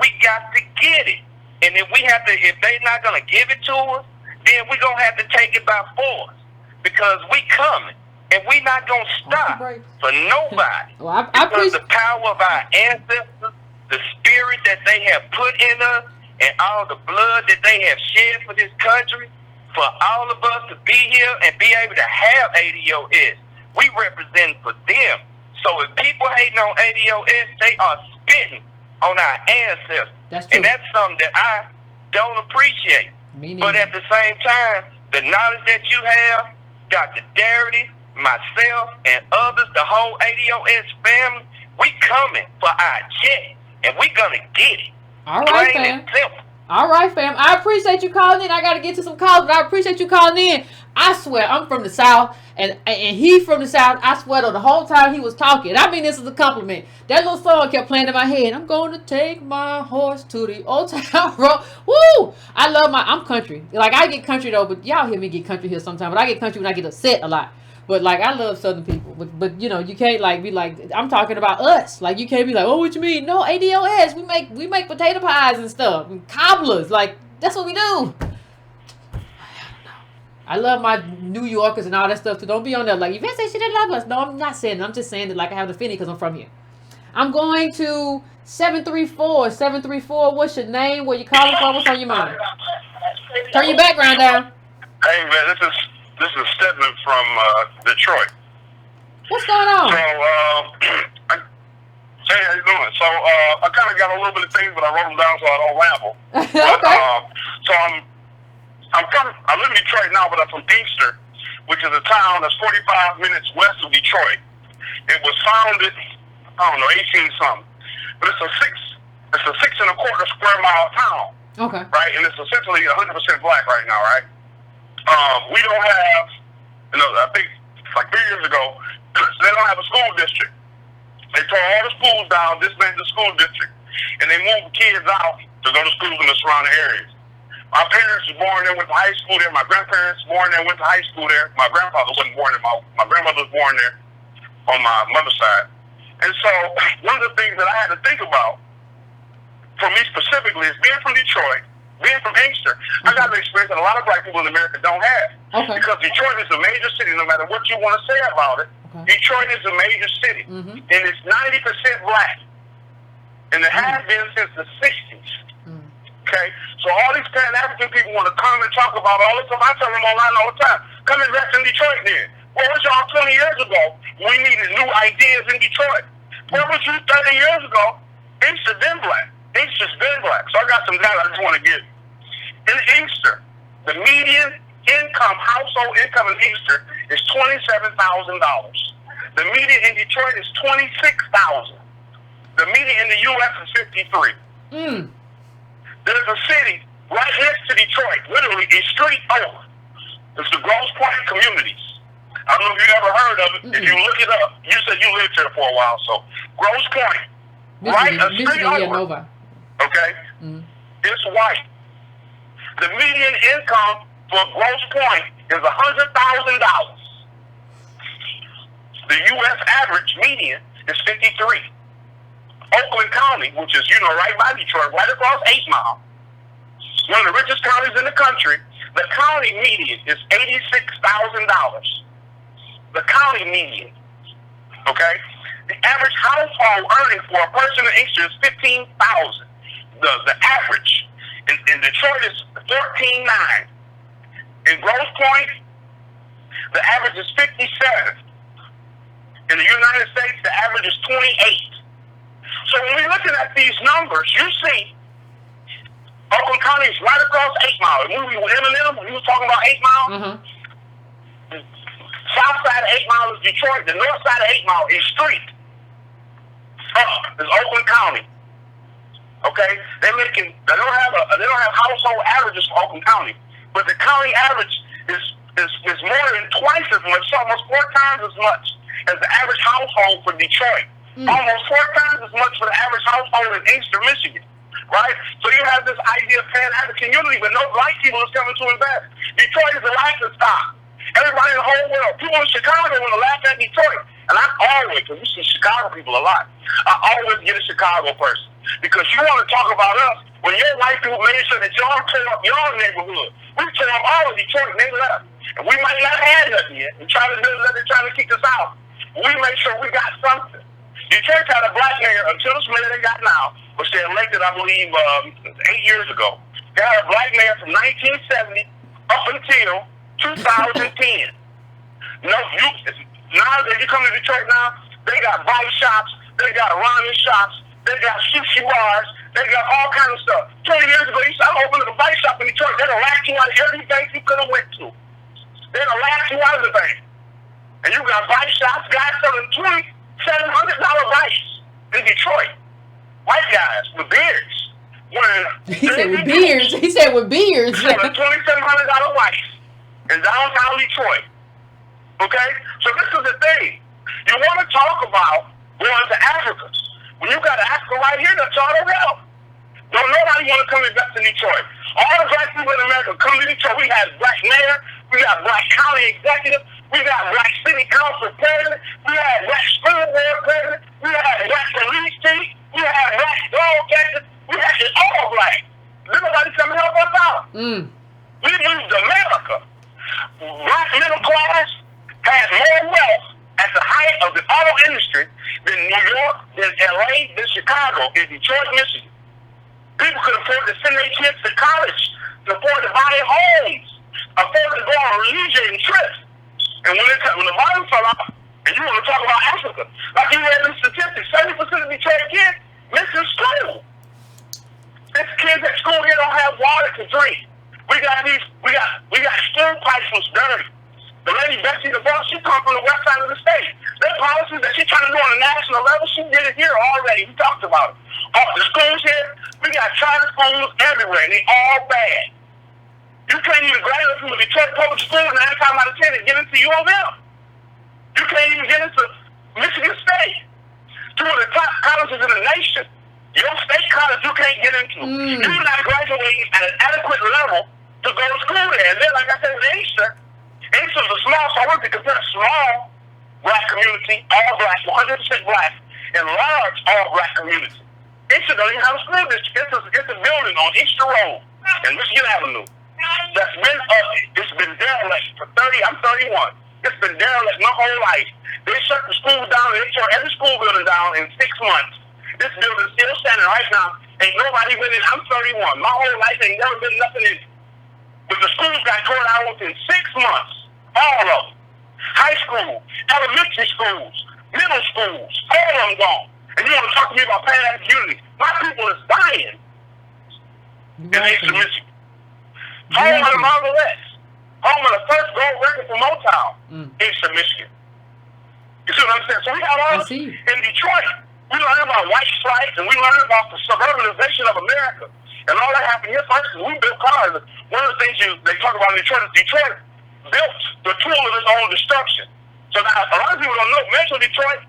Speaker 4: we got to get it. And if they're not going to give it to us, then we're going to have to take it by force because we coming. And we not going to stop for nobody.
Speaker 1: Well,
Speaker 4: because the power of our ancestors, the spirit that they have put in us, and all the blood that they have shed for this country, for all of us to be here and be able to have ADOS, we represent for them. So if people hating on ADOS, they are spitting on our ancestors.
Speaker 1: That's true.
Speaker 4: And that's something that I don't appreciate. But at the same time, the knowledge that you have, Dr. Darity, myself, and others, the whole ADOS family, we coming for our check, and we gonna get it.
Speaker 1: All right,
Speaker 4: Plain
Speaker 1: fam.
Speaker 4: and simple.
Speaker 1: All right, fam. I appreciate you calling in. I got to get to some calls, but I appreciate you calling in. I swear, I'm from the South, and he from the South. I swear, though, the whole time he was talking, I mean, this is a compliment. That little song kept playing in my head. I'm going to take my horse to the old town road. Woo! I'm country. Like, I get country, though, but y'all hear me get country here sometimes. But I get country when I get upset a lot. But, like, I love Southern people. But you know, you can't, like, be like, I'm talking about us. Like, you can't be like, oh, what you mean? No, ADOS. We make potato pies and stuff. And cobblers. Like, that's what we do. I love my New Yorkers and all that stuff, too. Don't be on there like, Yvette said she didn't love us. No, I'm not saying it. I'm just saying it like I have an affinity because I'm from here. I'm going to 734. 734, what's your name? Where you calling from? What's on your mind? Turn your background down.
Speaker 3: Hey, man, this is Stedman from Detroit.
Speaker 1: What's going on?
Speaker 3: So, hey, how you doing? So, I kind of got a little bit of things, but I wrote them down so I don't ramble.
Speaker 1: Okay.
Speaker 3: So I live in Detroit now, but I'm from Inkster, which is a town that's 45 minutes west of Detroit. It was founded, I don't know, 18 something, but it's a 6.25 square mile town.
Speaker 1: Okay.
Speaker 3: Right, and it's essentially 100% black right now, right? We don't have, I think like 3 years ago, they don't have a school district. They tore all the schools down, dismantled the school district, and they moved kids out to go to schools in the surrounding areas. My parents were born there, went to high school there. My grandparents were born there, went to high school there. My grandfather wasn't born there. My grandmother was born there on my mother's side. And so one of the things that I had to think about, for me specifically, is being from Detroit, being from Inkster, I got an experience that a lot of black people in America don't have.
Speaker 1: Okay.
Speaker 3: Because Detroit is a major city, no matter what you want to say about it. Okay. Detroit is a major city, and it's 90% black. And it has been since the 60s. Okay? So all these Pan-African people want to come and talk about all this stuff. I tell them online all the time, come and rest in Detroit then. Where was y'all 20 years ago? We needed new ideas in Detroit. Where was you 30 years ago? Inkster been black. Inkster's been black. So I got some data I just want to give. In Inkster, the median household income in Inkster is $27,000. The median in Detroit is $26,000. The median in the U.S. is 53. There's a city right next to Detroit, literally a street over. It's the Grosse Pointe Communities. I don't know if you ever heard of it. If you look it up, you said you lived here for a while, so Grosse Pointe, right a street over. Okay? It's white. The median income for Grosse Pointe is $100,000. The U.S. average median is 53. Oakland County, which is, right by Detroit, right across 8 Mile, one of the richest counties in the country, the county median is $86,000. The county median, okay? The average household earning for a person in Inkster is $15,000. The average in Detroit is $14,900. In Grosse Pointe, the average is $57,000. In the United States, the average is $28,000. So when we're looking at these numbers, you see Oakland County is right across 8 Mile. The movie with Eminem, when he was talking about 8 Mile, the south side of 8 Mile is Detroit. The north side of 8 Mile is street. Up is Oakland County. Okay, they don't have household averages for Oakland County, but the county average is more than twice as much, almost 4 times as much as the average household for Detroit. Almost 4 times as much for the average household in Inkster, Michigan. Right? So you have this idea of Pan-African unity, but no black people is coming to invest. Detroit is a laughing stock. Everybody in the whole world, people in Chicago want to laugh at Detroit. And I always, because we see Chicago people a lot, I always get a Chicago person. Because you want to talk about us when your white people made sure that y'all tore up your neighborhood. We tore up all of Detroit and they left. And we might not have nothing yet. They're trying to kick us out. We make sure we got something. Detroit had a black mayor until this mayor they got now, which they elected, I believe, 8 years ago. They had a black mayor from 1970 up until 2010. Now that you come to Detroit now, they got bike shops, they got ramen shops, they got sushi bars, they got all kinds of stuff. 20 years ago, you started opening a bike shop in Detroit, they'd have laughed you out of every bank you could have went to. They'd have laughed you out of the bank. And you got bike shops, guys selling $700 bikes in Detroit. White guys with beards wearing
Speaker 1: He said with beards. He said with beards.
Speaker 3: For a $2,700 wife in downtown Detroit. Okay? So this is the thing. You want to talk about going to Africa. When you got Africa right here, that's all around. Don't nobody want to come invest in Detroit. All the black people in America come to Detroit. We have black mayor. We got black county executive. We got black city council president. We have black school board president. We have black police chief. We have black dog catchers. We have it all black. Then nobody come help us out. We moved America. Black middle class has more wealth at the height of the auto industry than New York, than LA, than Chicago, in Detroit, Michigan. People could afford to send their kids to college, to afford to buy homes, afford to go on leisure and trips. And when the volume fell off, and you want to talk about Africa, like you read the statistics, 70% of Detroit kids missing school. These kids at school here don't have water to drink. We got school pipes was dirty. The lady Betsy the boss, she come from the west side of the state. Their policies that she's trying to do on a national level, she did it here already. We talked about it. The schools here, we got charter schools everywhere, and they all bad. You can't even graduate from the Detroit Public School and 9 times out of 10 and get into U of M. You can't even get into Michigan State. Two of the top colleges in the nation. Your state college you can't get into. You're not graduating at an adequate level to go to school there. And then, like I said, Ace is a small, so I want to consider small black community, all black, 100% black, and large all black community. Ace don't even have a school district. It's a building on Easter Road and Michigan Avenue. That's been it's been derelict for 30. I'm 31. It's been derelict my whole life. They shut the school down. They tore every school building down in 6 months. This building's still standing right now. Ain't nobody been in. I'm 31. My whole life ain't never been nothing in it. But the schools got torn down within 6 months. All of them. High school, elementary schools, middle schools, all of them gone. And you want to talk to me about Pan-African unity? My people is dying in Eastern Michigan. Home of the Marvelettes. Home of the first gold record from Motown, Eastern Michigan. You see what I'm saying? So we have all this in Detroit. We learn about white flight and we learn about the suburbanization of America. And all that happened here first is we built cars. One of the things they talk about in Detroit is Detroit built the tool of its own destruction. So now a lot of people don't know Metro Detroit,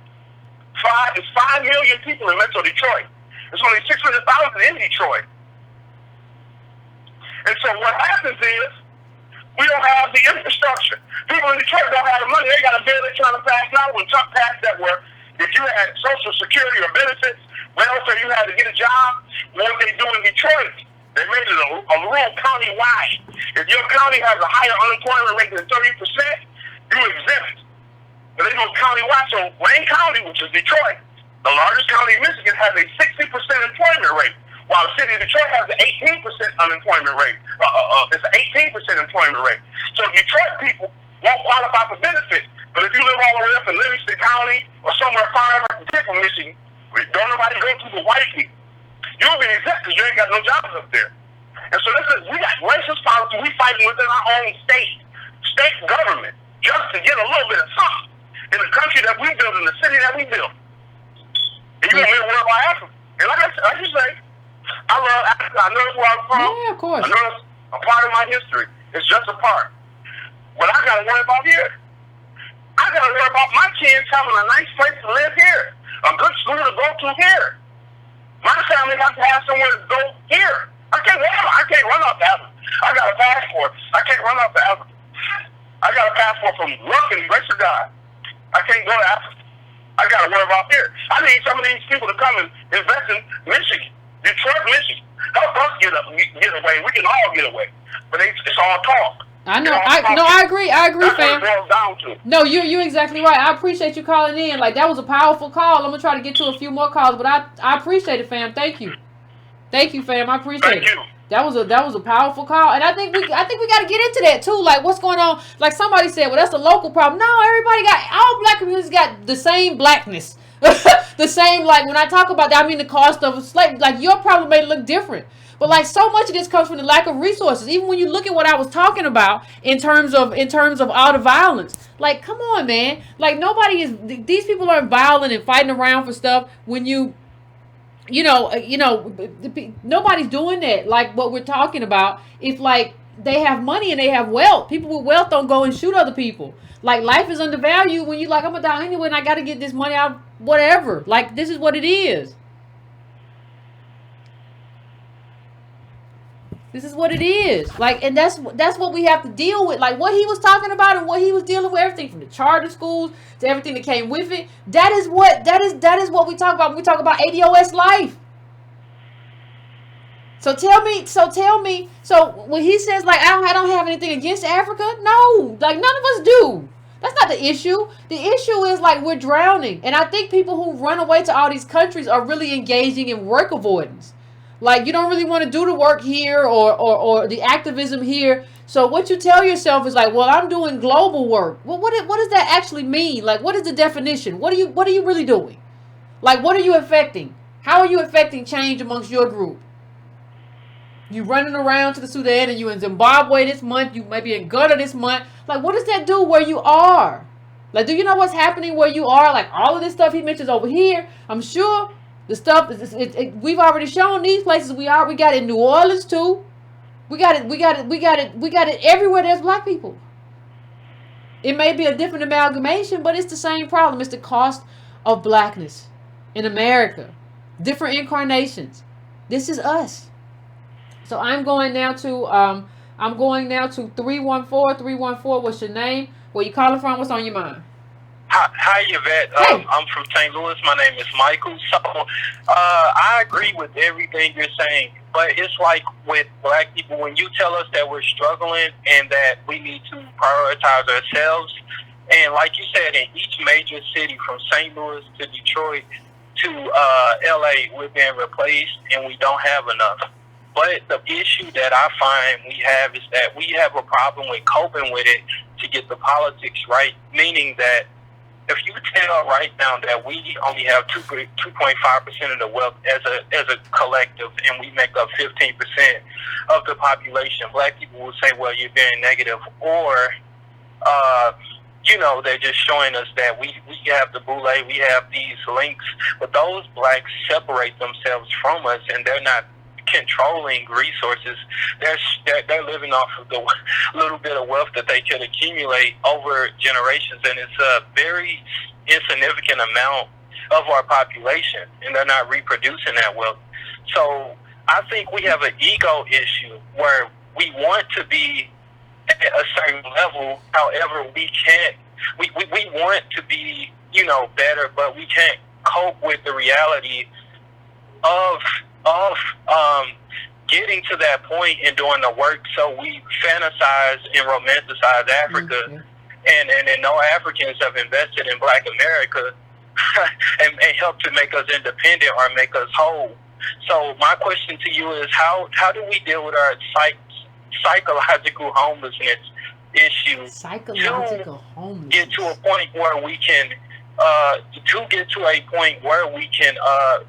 Speaker 3: 5 million people in Metro Detroit. There's only 600,000 in Detroit. And so what happens is we don't have the infrastructure. People in Detroit don't have the money. They got a bill they're trying to pass now. When Trump passed that where if you had Social Security or benefits, welfare, you had to get a job. What they do in Detroit, they made it a rural county-wide. If your county has a higher unemployment rate than 30%, you exempt. But they do it county-wide. So Wayne County, which is Detroit, the largest county in Michigan, has a 60% employment rate, while the city of Detroit has an 18% unemployment rate. It's an 18% employment rate. So Detroit people won't qualify for benefits. But if you live all the way up in Livingston County or somewhere far like the tip of Michigan, don't nobody go to the white people. You'll be exempt because you ain't got no jobs up there. And so we got racist policy. We fighting within our own state government, just to get a little bit of something in the country that we built, in the city that we built. And you want me to worry about Africa? And like you say, I love Africa. I know it's where I'm from.
Speaker 1: Yeah, of course.
Speaker 3: I know it's a part of my history. It's just a part. But I got to worry about here. I got to worry about my kids having a nice place to live here, a good school to go to here. My family has to have somewhere to go here. I can't run off to Africa. I got a passport. I can't run off to Africa. I got a passport from luck and grace of God. I can't go to Africa. I got to worry about here. I need some of these people to come and invest in Michigan, Detroit, Michigan. Help us get away. We can all get away. But it's all talk.
Speaker 1: I know. I agree,
Speaker 3: That's
Speaker 1: fam.
Speaker 3: what it boils down to.
Speaker 1: No, you're exactly right. I appreciate you calling in. Like, that was a powerful call. I'm gonna try to get to a few more calls, but I appreciate it, fam. Thank you, fam. I appreciate it. That was a powerful call, and I think we got to get into that too. Like, what's going on? Like somebody said, well, that's a local problem. No, all black communities got the same blackness, the same. Like when I talk about that, I mean the cost of slavery. Like your problem may look different. But like so much of this comes from the lack of resources. Even when you look at what I was talking about in terms of all the violence, like come on, man. Like these people aren't violent and fighting around for stuff when you Nobody's doing that. Like what we're talking about. If like they have money and they have wealth, people with wealth don't go and shoot other people. Like life is undervalued when you like, I'm gonna die anyway and I gotta get this money out, whatever. Like this is what it is. This is what it is. Like, and that's what we have to deal with. Like what he was talking about and what he was dealing with, everything from the charter schools to everything that came with it. That is what we talk about when we talk about ADOS life. So tell me, so when he says like I don't have anything against Africa, no, like none of us do. That's not the issue. The issue is like we're drowning. And I think people who run away to all these countries are really engaging in work avoidance. Like you don't really want to do the work here or the activism here. So what you tell yourself is like, well, I'm doing global work. Well, what does that actually mean? Like what is the definition? What are you really doing? Like what are you affecting? How are you affecting change amongst your group? You running around to the Sudan and you in Zimbabwe this month. You may be in Ghana this month. Like, what does that do where you are? Like, do you know what's happening where you are? Like, all of this stuff he mentions over here. I'm sure the stuff we've already shown these places. We got it in New Orleans too. We got it everywhere there's black people. It may be a different amalgamation, but it's the same problem. It's the cost of blackness in America. Different incarnations. This is us. So I'm going now to 314. What's your name? Where you calling from? What's on your mind?
Speaker 4: Hi, Yvette.
Speaker 1: Hey.
Speaker 4: I'm from St. Louis. My name is Michael. So I agree with everything you're saying, but it's like with black people, when you tell us that we're struggling and that we need to prioritize ourselves, and like you said, in each major city from St. Louis to Detroit to LA, we're being replaced and we don't have enough. But the issue that I find we have is that we have a problem with coping with it to get the politics right, meaning that if you tell right now that we only have 2.5% of the wealth as a collective and we make up 15% of the population, black people will say, well, you're being negative, or they're just showing us that we have the boule, we have these links, but those blacks separate themselves from us and they're not controlling resources. They're living off of the little bit of wealth that they could accumulate over generations, and it's a very insignificant amount of our population, and they're not reproducing that wealth. So I think we have an ego issue where we want to be at a certain level, however we can't. We want to be better, but we can't cope with the reality of getting to that point and doing the work. So we fantasize and romanticize Africa, and no Africans have invested in Black America and helped to make us independent or make us whole. So my question to you is, how do we deal with our psychological homelessness issue to get to a point where we can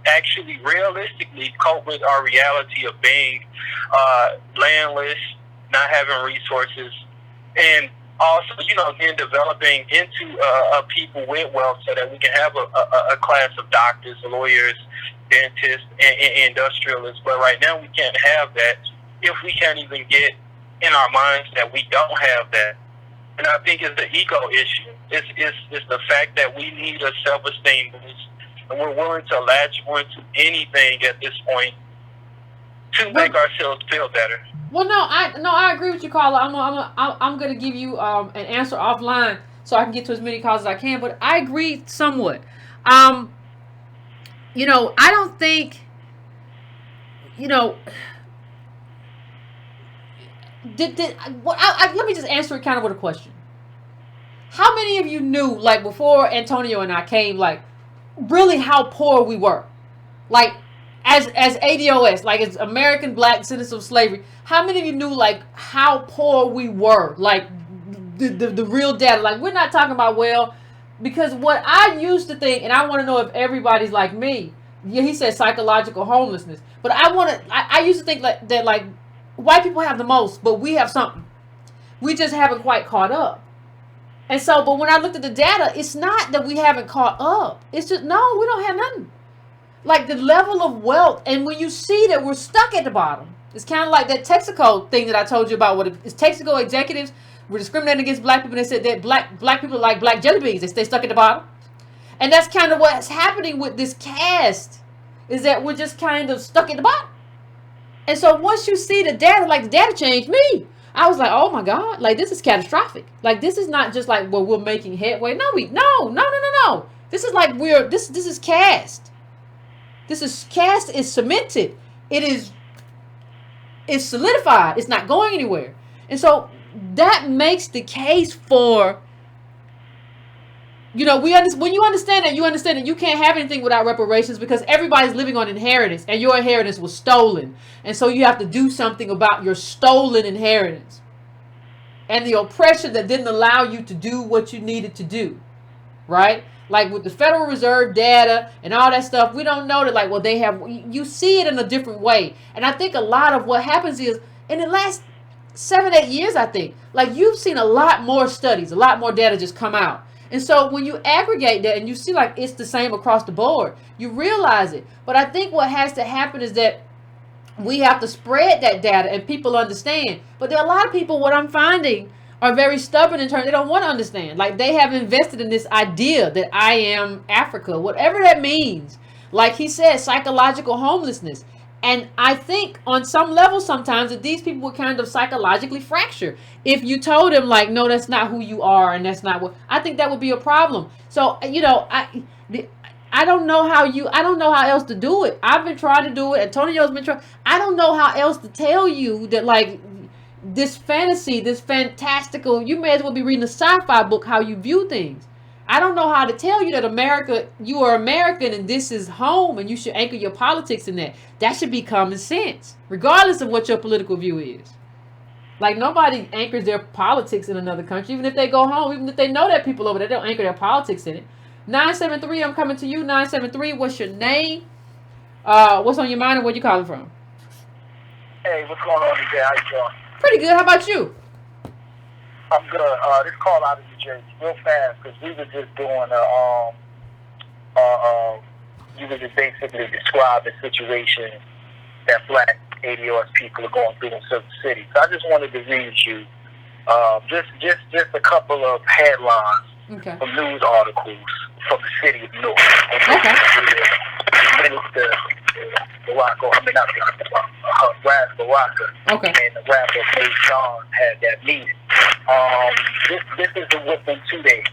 Speaker 4: actually realistically cope with our reality of being landless, not having resources, and also, then developing into a people with wealth so that we can have a class of doctors, lawyers, dentists, and industrialists. But right now we can't have that if we can't even get in our minds that we don't have that. And I think it's the ego issue. It's the fact that we need a self-esteem boost, and we're willing to latch onto anything at this point to make ourselves feel better.
Speaker 1: Well, I agree with you, Carla. I'm gonna give you an answer offline so I can get to as many calls as I can. But I agree somewhat. I don't think. Let me just answer it kind of with a question. How many of you knew, like, before Antonio and I came, like, really how poor we were? Like, as ADOS, like, as American Black Descendants of Slavery, how many of you knew, like, how poor we were? Like, the real data. Like, we're not talking about, well, because what I used to think, and I want to know if everybody's like me. Yeah, he said psychological homelessness. But I used to think that, like, white people have the most, but we have something. We just haven't quite caught up. And so, but when I looked at the data, it's not that we haven't caught up. It's just, no, we don't have nothing. like the level of wealth, and when you see that we're stuck at the bottom, it's kind of like that Texaco thing that I told you about. What it's Texaco executives were discriminating against black people. They said that black people are like black jelly beans. They stay stuck at the bottom, and that's kind of what's happening with this caste, is that we're just kind of stuck at the bottom. And so once you see the data, like the data changed me. I was like, oh my God, like this is catastrophic. Like this is not just like, well, we're making headway. No. This is like this is caste. Caste is cemented. It's solidified. It's not going anywhere. And so that makes the case for, when you understand that, you can't have anything without reparations, because everybody's living on inheritance and your inheritance was stolen. And so you have to do something about your stolen inheritance and the oppression that didn't allow you to do what you needed to do. Right? Like with the Federal Reserve data and all that stuff, we don't know that, like, well, you see it in a different way. And I think a lot of what happens is, in the last 7-8 years, I think, like, you've seen a lot more studies, a lot more data just come out. And so when you aggregate that and you see like it's the same across the board, you realize it. But I think what has to happen is that we have to spread that data and people understand. But there are a lot of people, what I'm finding, are very stubborn in terms, they don't want to understand. Like they have invested in this idea that I am Africa, whatever that means. Like he said, psychological homelessness. And I think on some level sometimes that these people would kind of psychologically fracture if you told them like, no, that's not who you are, and that's not what. I think that would be a problem. So I don't know how else to do it. I've been trying to do it. Antonio's been trying. I don't know how else to tell you that, like, this fantasy, this fantastical, you may as well be reading a sci-fi book how you view things. I don't know how to tell you that America, you are American and this is home and you should anchor your politics in that. That should be common sense, regardless of what your political view is. Like nobody anchors their politics in another country, even if they go home, even if they know that people over there, they don't anchor their politics in it. 973, I'm coming to you. 973, what's your name? What's on your mind and where you calling from?
Speaker 5: Hey, what's going on today? How you doing?
Speaker 1: Pretty good. How about you?
Speaker 5: I'm good. This call out of New Jersey, real fast, because we were just doing you were just basically describing situations that black ADOS people are going through in certain cities. So I just wanted to read you just a couple of headlines from news articles from the city of Newark.
Speaker 1: Okay.
Speaker 5: Minister Ras Baraka and the rapper Nate Sean had that meeting. This is within 2 days.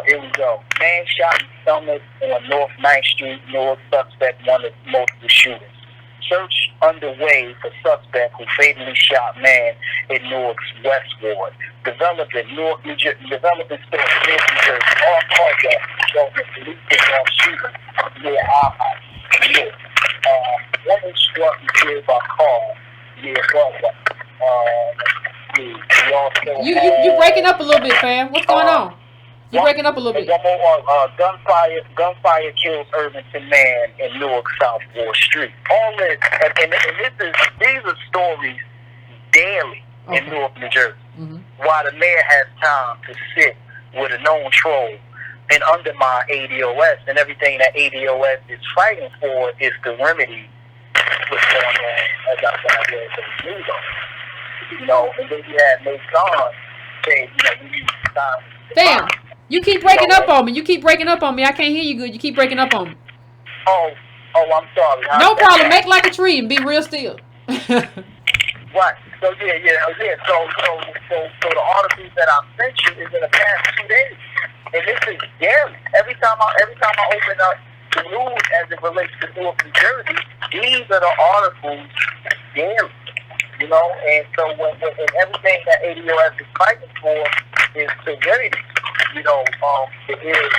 Speaker 5: Here we go. Man shot in stomach on North 9th Street, Newark. Suspect wanted multiple shootings. Search underway for suspect who fatally shot man in Newark's West Ward. Developing Newark, New Jersey. Developing store in New Jersey. All carjacking showing police involved shooting near our house. One struck and killed by car near Broadway.
Speaker 1: You breaking up a little bit, fam. What's going on? You breaking up a little bit.
Speaker 5: One more, gunfire kills Irvington man in Newark South Ward Street. All this, and these are stories daily in Newark, New Jersey. Mm-hmm. While the mayor has time to sit with a known troll and undermine ADOS, and everything that ADOS is fighting for is to remedy what's going on, as I said, the news on. And then you had Nate Sean say, we need to stop.
Speaker 1: Damn. You keep breaking up on me. I can't hear you good. You keep breaking up on me.
Speaker 5: Oh, I'm sorry.
Speaker 1: No problem. Make like a tree and be real still.
Speaker 5: Right. So yeah. So the articles that I sent you is in the past 2 days, and this is daily. Every time I open up the news as it relates to Newark, New Jersey, these are the articles daily. And so when everything that ADOS is fighting for is severity. It is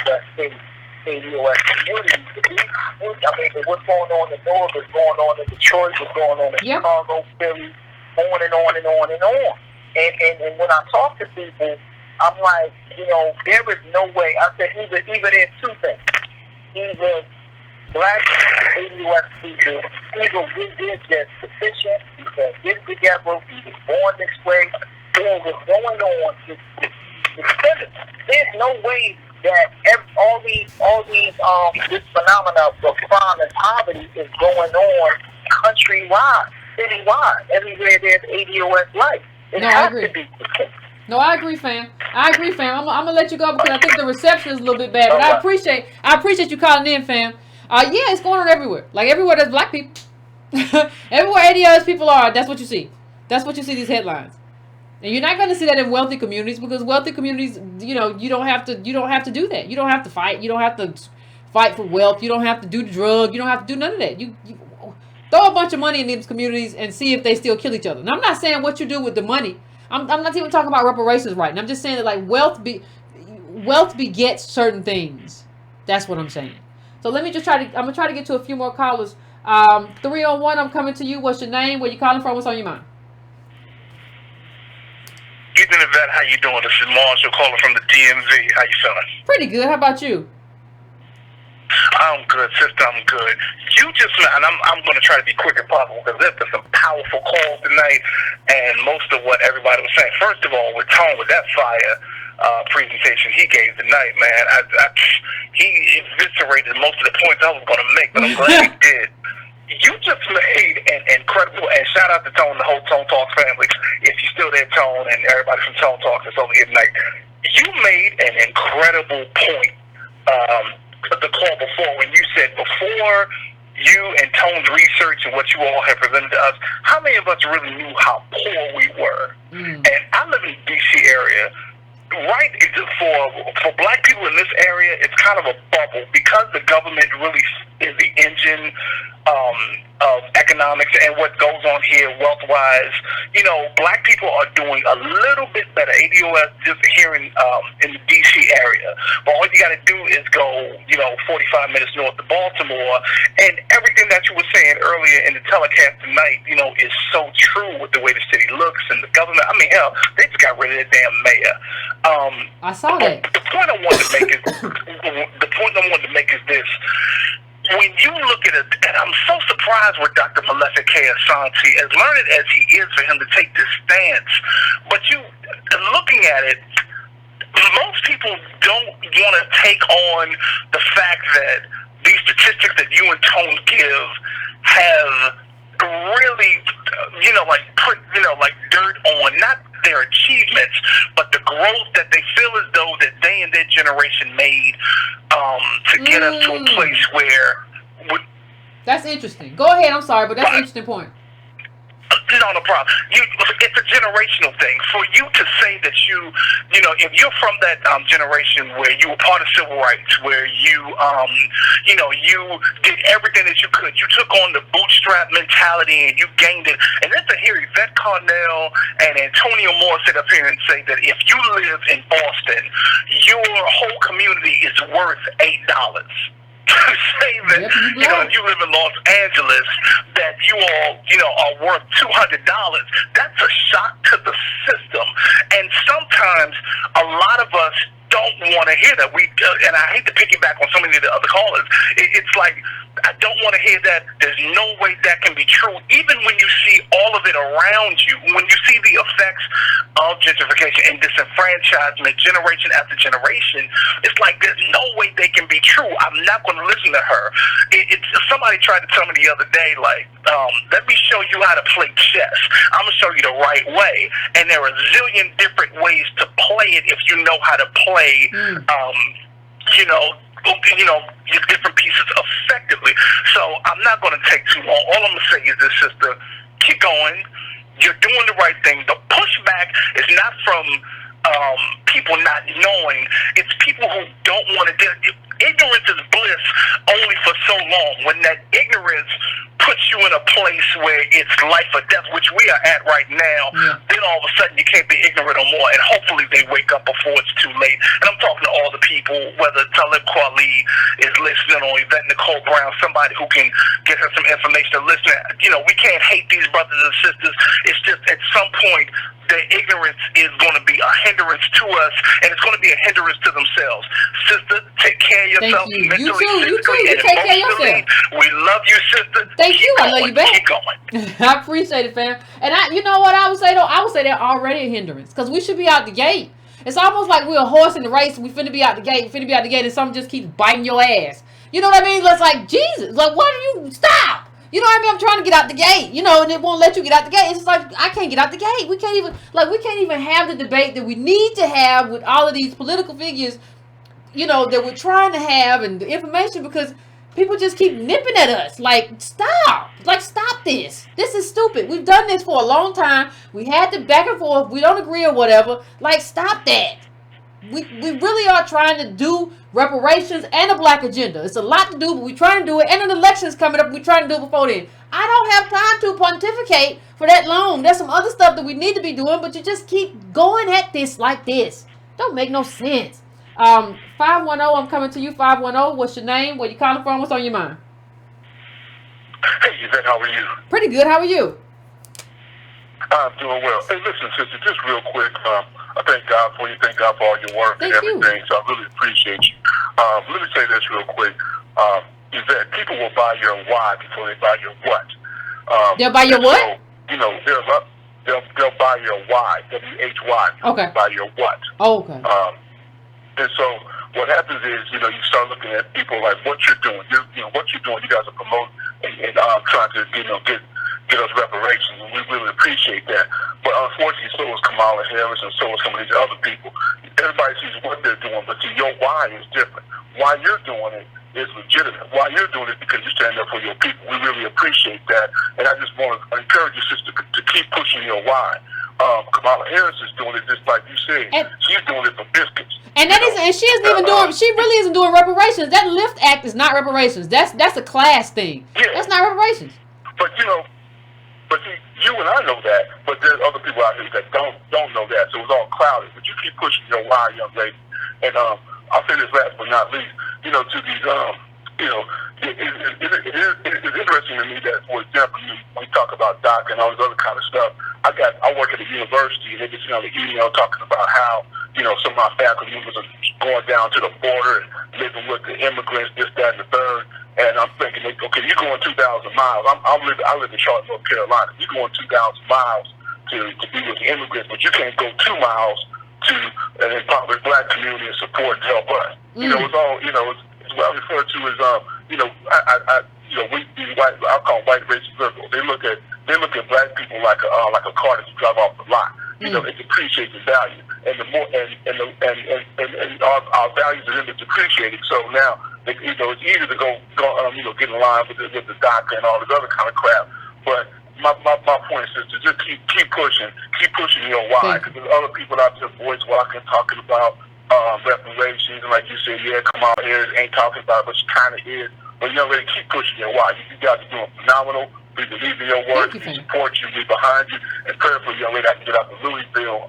Speaker 5: the state ADOS community. What's going on in Newark is going on in Detroit, what's going on in Chicago, Philly, on and on and on and on. And when I talk to people, I'm like, there is no way. I said, either there's two things. Either black ADOS people, either we did just sufficient, we can get together, we was born this way, or what's going on is there's no way that this phenomena of crime and poverty is going on countrywide, citywide, everywhere there's ADOS life. It has to be.
Speaker 1: No, I agree, fam. I'm gonna let you go because I think the reception is a little bit bad. But I appreciate you calling in, fam. Yeah, it's going on everywhere. Like everywhere there's black people. Everywhere ADOS people are, that's what you see. That's what you see, these headlines. And you're not going to see that in wealthy communities because wealthy communities, you don't have to do that. You don't have to fight. You don't have to fight for wealth. You don't have to do the drug. You don't have to do none of that. You throw a bunch of money in these communities and see if they still kill each other. Now, I'm not saying what you do with the money. I'm not even talking about reparations right now. I'm just saying that like wealth begets certain things. That's what I'm saying. So let me just I'm going to try to get to a few more callers. 301, I'm coming to you. What's your name? Where you calling from? What's on your mind?
Speaker 3: Evening, Yvette. How you doing? This is Marshall calling from the DMV. How you feeling?
Speaker 1: Pretty good. How about you?
Speaker 3: I'm good, sister. I'm good. And I'm going to try to be quick as possible because there's been some powerful calls tonight, and most of what everybody was saying. First of all, with Tone, with that fire presentation he gave tonight, man, he eviscerated most of the points I was going to make, but I'm glad he did. You just made an incredible, and shout out to Tone, the whole Tone Talks family. If you're still there, Tone, and everybody from Tone Talks that's over here tonight, you made an incredible point. The call before when you said before you and Tone's research and what you all have presented to us, how many of us really knew how poor we were? And I live in the D.C. area. Right, for black people in this area, it's kind of a bubble because the government really is the engine of economics and what goes on here wealth-wise. Black people are doing a little bit better. ADOS just here in the D.C. area. But all you got to do is go, 45 minutes north of Baltimore, and everything that you were saying earlier in the telecast tonight, is so true with the way the city looks and the government. I mean, hell, they just got rid of their damn mayor.
Speaker 1: I saw that.
Speaker 3: The point I wanted to make is this. When you look at it, and I'm so surprised with Dr. Malefic Asante, as learned as he is for him to take this stance, but looking at it, most people don't want to take on the fact that these statistics that you and Tone give have really, put dirt on, not their achievements, but the growth that they feel as though that they and their generation made to get us to a place where...
Speaker 1: That's interesting. Go ahead, I'm sorry, but that's an interesting point.
Speaker 3: No problem. It's a generational thing. For you to say that if you're from that generation where you were part of civil rights, where you did everything that you could, you took on the bootstrap mentality and you gained it. And then to hear Yvette Carnell and Antonio Moore sit up here and say that if you live in Boston, your whole community is worth $8. To say that, if you live in Los Angeles, that you all, are worth $200, that's a shock to the system. And sometimes a lot of us don't want to hear that. And I hate to piggyback on so many of the other callers. It's like, I don't want to hear that. There's no way that can be true. Even when you see all of it around you, when you see the effects of gentrification and disenfranchisement generation after generation, it's like there's no way they can be true. I'm not going to listen to her. Somebody tried to tell me the other day, let me show you how to play chess. I'm going to show you the right way. And there are a zillion different ways to play it if you know how to play, your different pieces effectively. So I'm not going to take too long. All I'm going to say is this, sister, keep going. You're doing the right thing. The pushback is not from people not knowing. It's people who don't want to do it. Ignorance is bliss only for so long. When that ignorance puts you in a place where it's life or death, which we are at right now, then all of a sudden you can't be ignorant no more, and hopefully they wake up before it's too late. And I'm talking to all the people, whether Talib Kweli is listening or Yvette Nicole Brown, somebody who can get her some information to listen. We can't hate these brothers and sisters. It's just at some point their ignorance is going to be a hindrance to us, and it's going to be a hindrance to themselves. Sister, take care of yourself.
Speaker 1: Thank you.
Speaker 3: Mentally,
Speaker 1: You too. You take care of yourself.
Speaker 3: We love you, sister.
Speaker 1: Thank you. I love you back.
Speaker 3: Keep going.
Speaker 1: I appreciate it, fam. And you know what I would say though? I would say they're already a hindrance because we should be out the gate. It's almost like we're a horse in the race. We finna be out the gate. And something just keeps biting your ass. You know what I mean? It's like, Jesus, like, why do you stop? You know what I mean? I'm trying to get out the gate, you know, and it won't let you get out the gate. It's just like, I can't get out the gate. We can't even have the debate that we need to have with all of these political figures, you know, that we're trying to have, and the information, because people just keep nipping at us. Like, stop. Like, stop this. This is stupid. We've done this for a long time. We had the back and forth. We don't agree or whatever. Like, stop that. We really are trying to do reparations and a black agenda. It's a lot to do, but we're trying to do it. And an election is coming up. We're trying to do it before then. I don't have time to pontificate for that long. There's some other stuff that we need to be doing, but you just keep going at this like this. Don't make no sense. 510, I'm coming to you. 510, what's your name? Where you calling from? What's on your mind?
Speaker 3: Hey, Yvette, how are you?
Speaker 1: Pretty good. How are you?
Speaker 3: I'm doing well. Hey, listen, sister, just real quick. I thank God for you. Thank God for all your work and everything. So I really appreciate you. Let me say this real quick. Yvette, people will buy your why before they buy your what.
Speaker 1: They'll buy your what?
Speaker 3: So, you know, they'll buy your why, W-H-Y.
Speaker 1: Okay.
Speaker 3: Buy your what.
Speaker 1: Oh, okay.
Speaker 3: And so what happens is, you know, you start looking at people like what you're doing. You know, what you're doing, you guys are promoting and trying to, you know, get us reparations, and we really appreciate that. But unfortunately, so is Kamala Harris, and so is some of these other people. Everybody sees what they're doing, but see, your why is different. Why you're doing it is legitimate. Why you're doing it because you stand up for your people. We really appreciate that, and I just want to encourage you, sister, to keep pushing your why. Kamala Harris is doing it just like you said. She's doing it for biscuits.
Speaker 1: And she isn't even doing. She really isn't doing reparations. That Lift Act is not reparations. That's a class thing.
Speaker 3: Yeah.
Speaker 1: That's not reparations.
Speaker 3: But you know, see, you and I know that, but there's other people out here that don't know that. So it's all clouded. But you keep pushing your why, young lady. And I'll say this last but not least. You know, to these you know, it's interesting to me that, for example, when you talk about DACA and all this other kind of stuff, I work at a university, and they just, you know, the email talking about how, you know, some of my faculty members are going down to the border and living with the immigrants, this, that, and the third. And I'm thinking, okay, you're going 2,000 miles. I live in Charlotte, North Carolina. You're going 2,000 miles to be with the immigrants, but you can't go 2 miles to an impoverished black community and support and help us. You know, it's all, you know, it's what I refer to as, you know, you know, these white, I call them white racist liberals. They look at black people like a car that you drive off the lot. You know, it depreciates in value, and the more and our values are depreciating. So now, you know, it's easy to go you know, get in line with the DACA and all this other kind of crap. But my point is to just keep pushing your why, because there's other people out there voice walking, talking about reparations, and like you said, yeah, Kamala Harris ain't talking about it, but she kind of is. But young lady, keep pushing your why. You guys are doing phenomenal. We believe in your work. We support you. We behind you. And prayerfully, young lady, I can get out to Louisville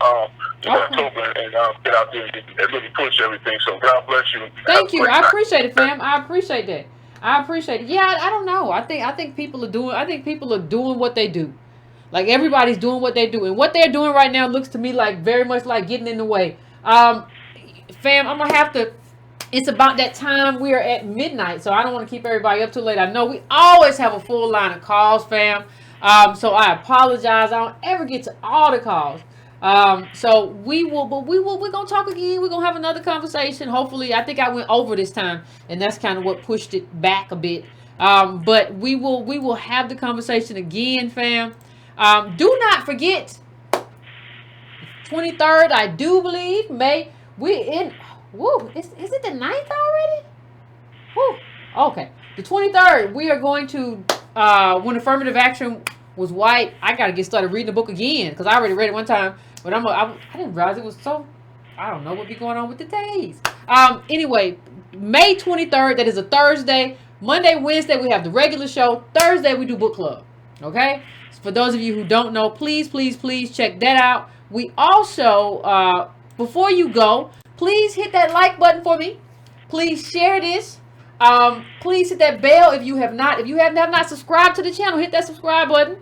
Speaker 3: in October and get out there and really push everything. So God bless you.
Speaker 1: Thank you. I appreciate it, fam. I appreciate that. I appreciate it. Yeah, I don't know. I think people are doing what they do. Like, everybody's doing what they do, and what they're doing right now looks to me like very much like getting in the way. Fam, I'm gonna have to. It's about that time. We are at midnight, so I don't want to keep everybody up too late. I know we always have a full line of calls, fam. So I apologize. I don't ever get to all the calls. So we're gonna talk again. We're gonna have another conversation. Hopefully, I think I went over this time, and that's kind of what pushed it back a bit. But we will have the conversation again, fam. Do not forget, 23rd, I do believe, May. Woo, is it the 9th already? Woo, okay. The 23rd, we are going to, when affirmative action was white, I got to get started reading the book again, because I already read it one time, but I didn't realize it was so, I don't know what be going on with the days. Anyway, May 23rd, that is a Thursday. Monday, Wednesday, we have the regular show. Thursday, we do book club, okay? So for those of you who don't know, please check that out. We also, before you go, please hit that like button for me. Please share this. Please hit that bell if you have not subscribed to the channel. Hit that subscribe button.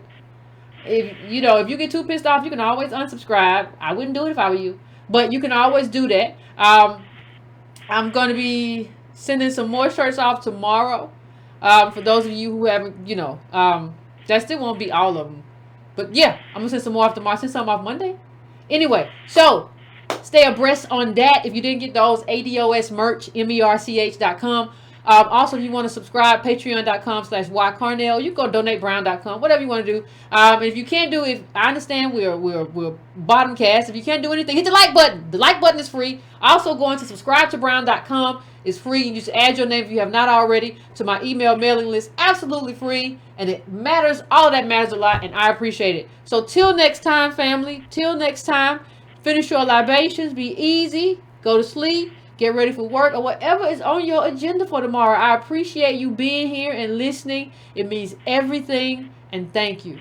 Speaker 1: If you get too pissed off, you can always unsubscribe. I wouldn't do it if I were you, but you can always do that. I'm going to be sending some more shirts off tomorrow. For those of you who haven't, that still won't be all of them. But yeah, I'm going to send some more off tomorrow. Send some off Monday. Anyway, so Stay abreast on that. If you didn't get those, ADOS merch, merch.com. Also, if you want to subscribe, patreon.com/ycarnell. You can go donatebrown.com, whatever you want to do. And if you can't do it, I understand we're bottom cast. If you can't do anything, hit the like button. The like button is free. Also, going to subscribetobrown.com is free. You just add your name if you have not already to my email mailing list. Absolutely free. And it matters. All that matters a lot, and I appreciate it. So till next time, family. Till next time. Finish your libations. Be easy. Go to sleep. Get ready for work or whatever is on your agenda for tomorrow. I appreciate you being here and listening. It means everything. And thank you.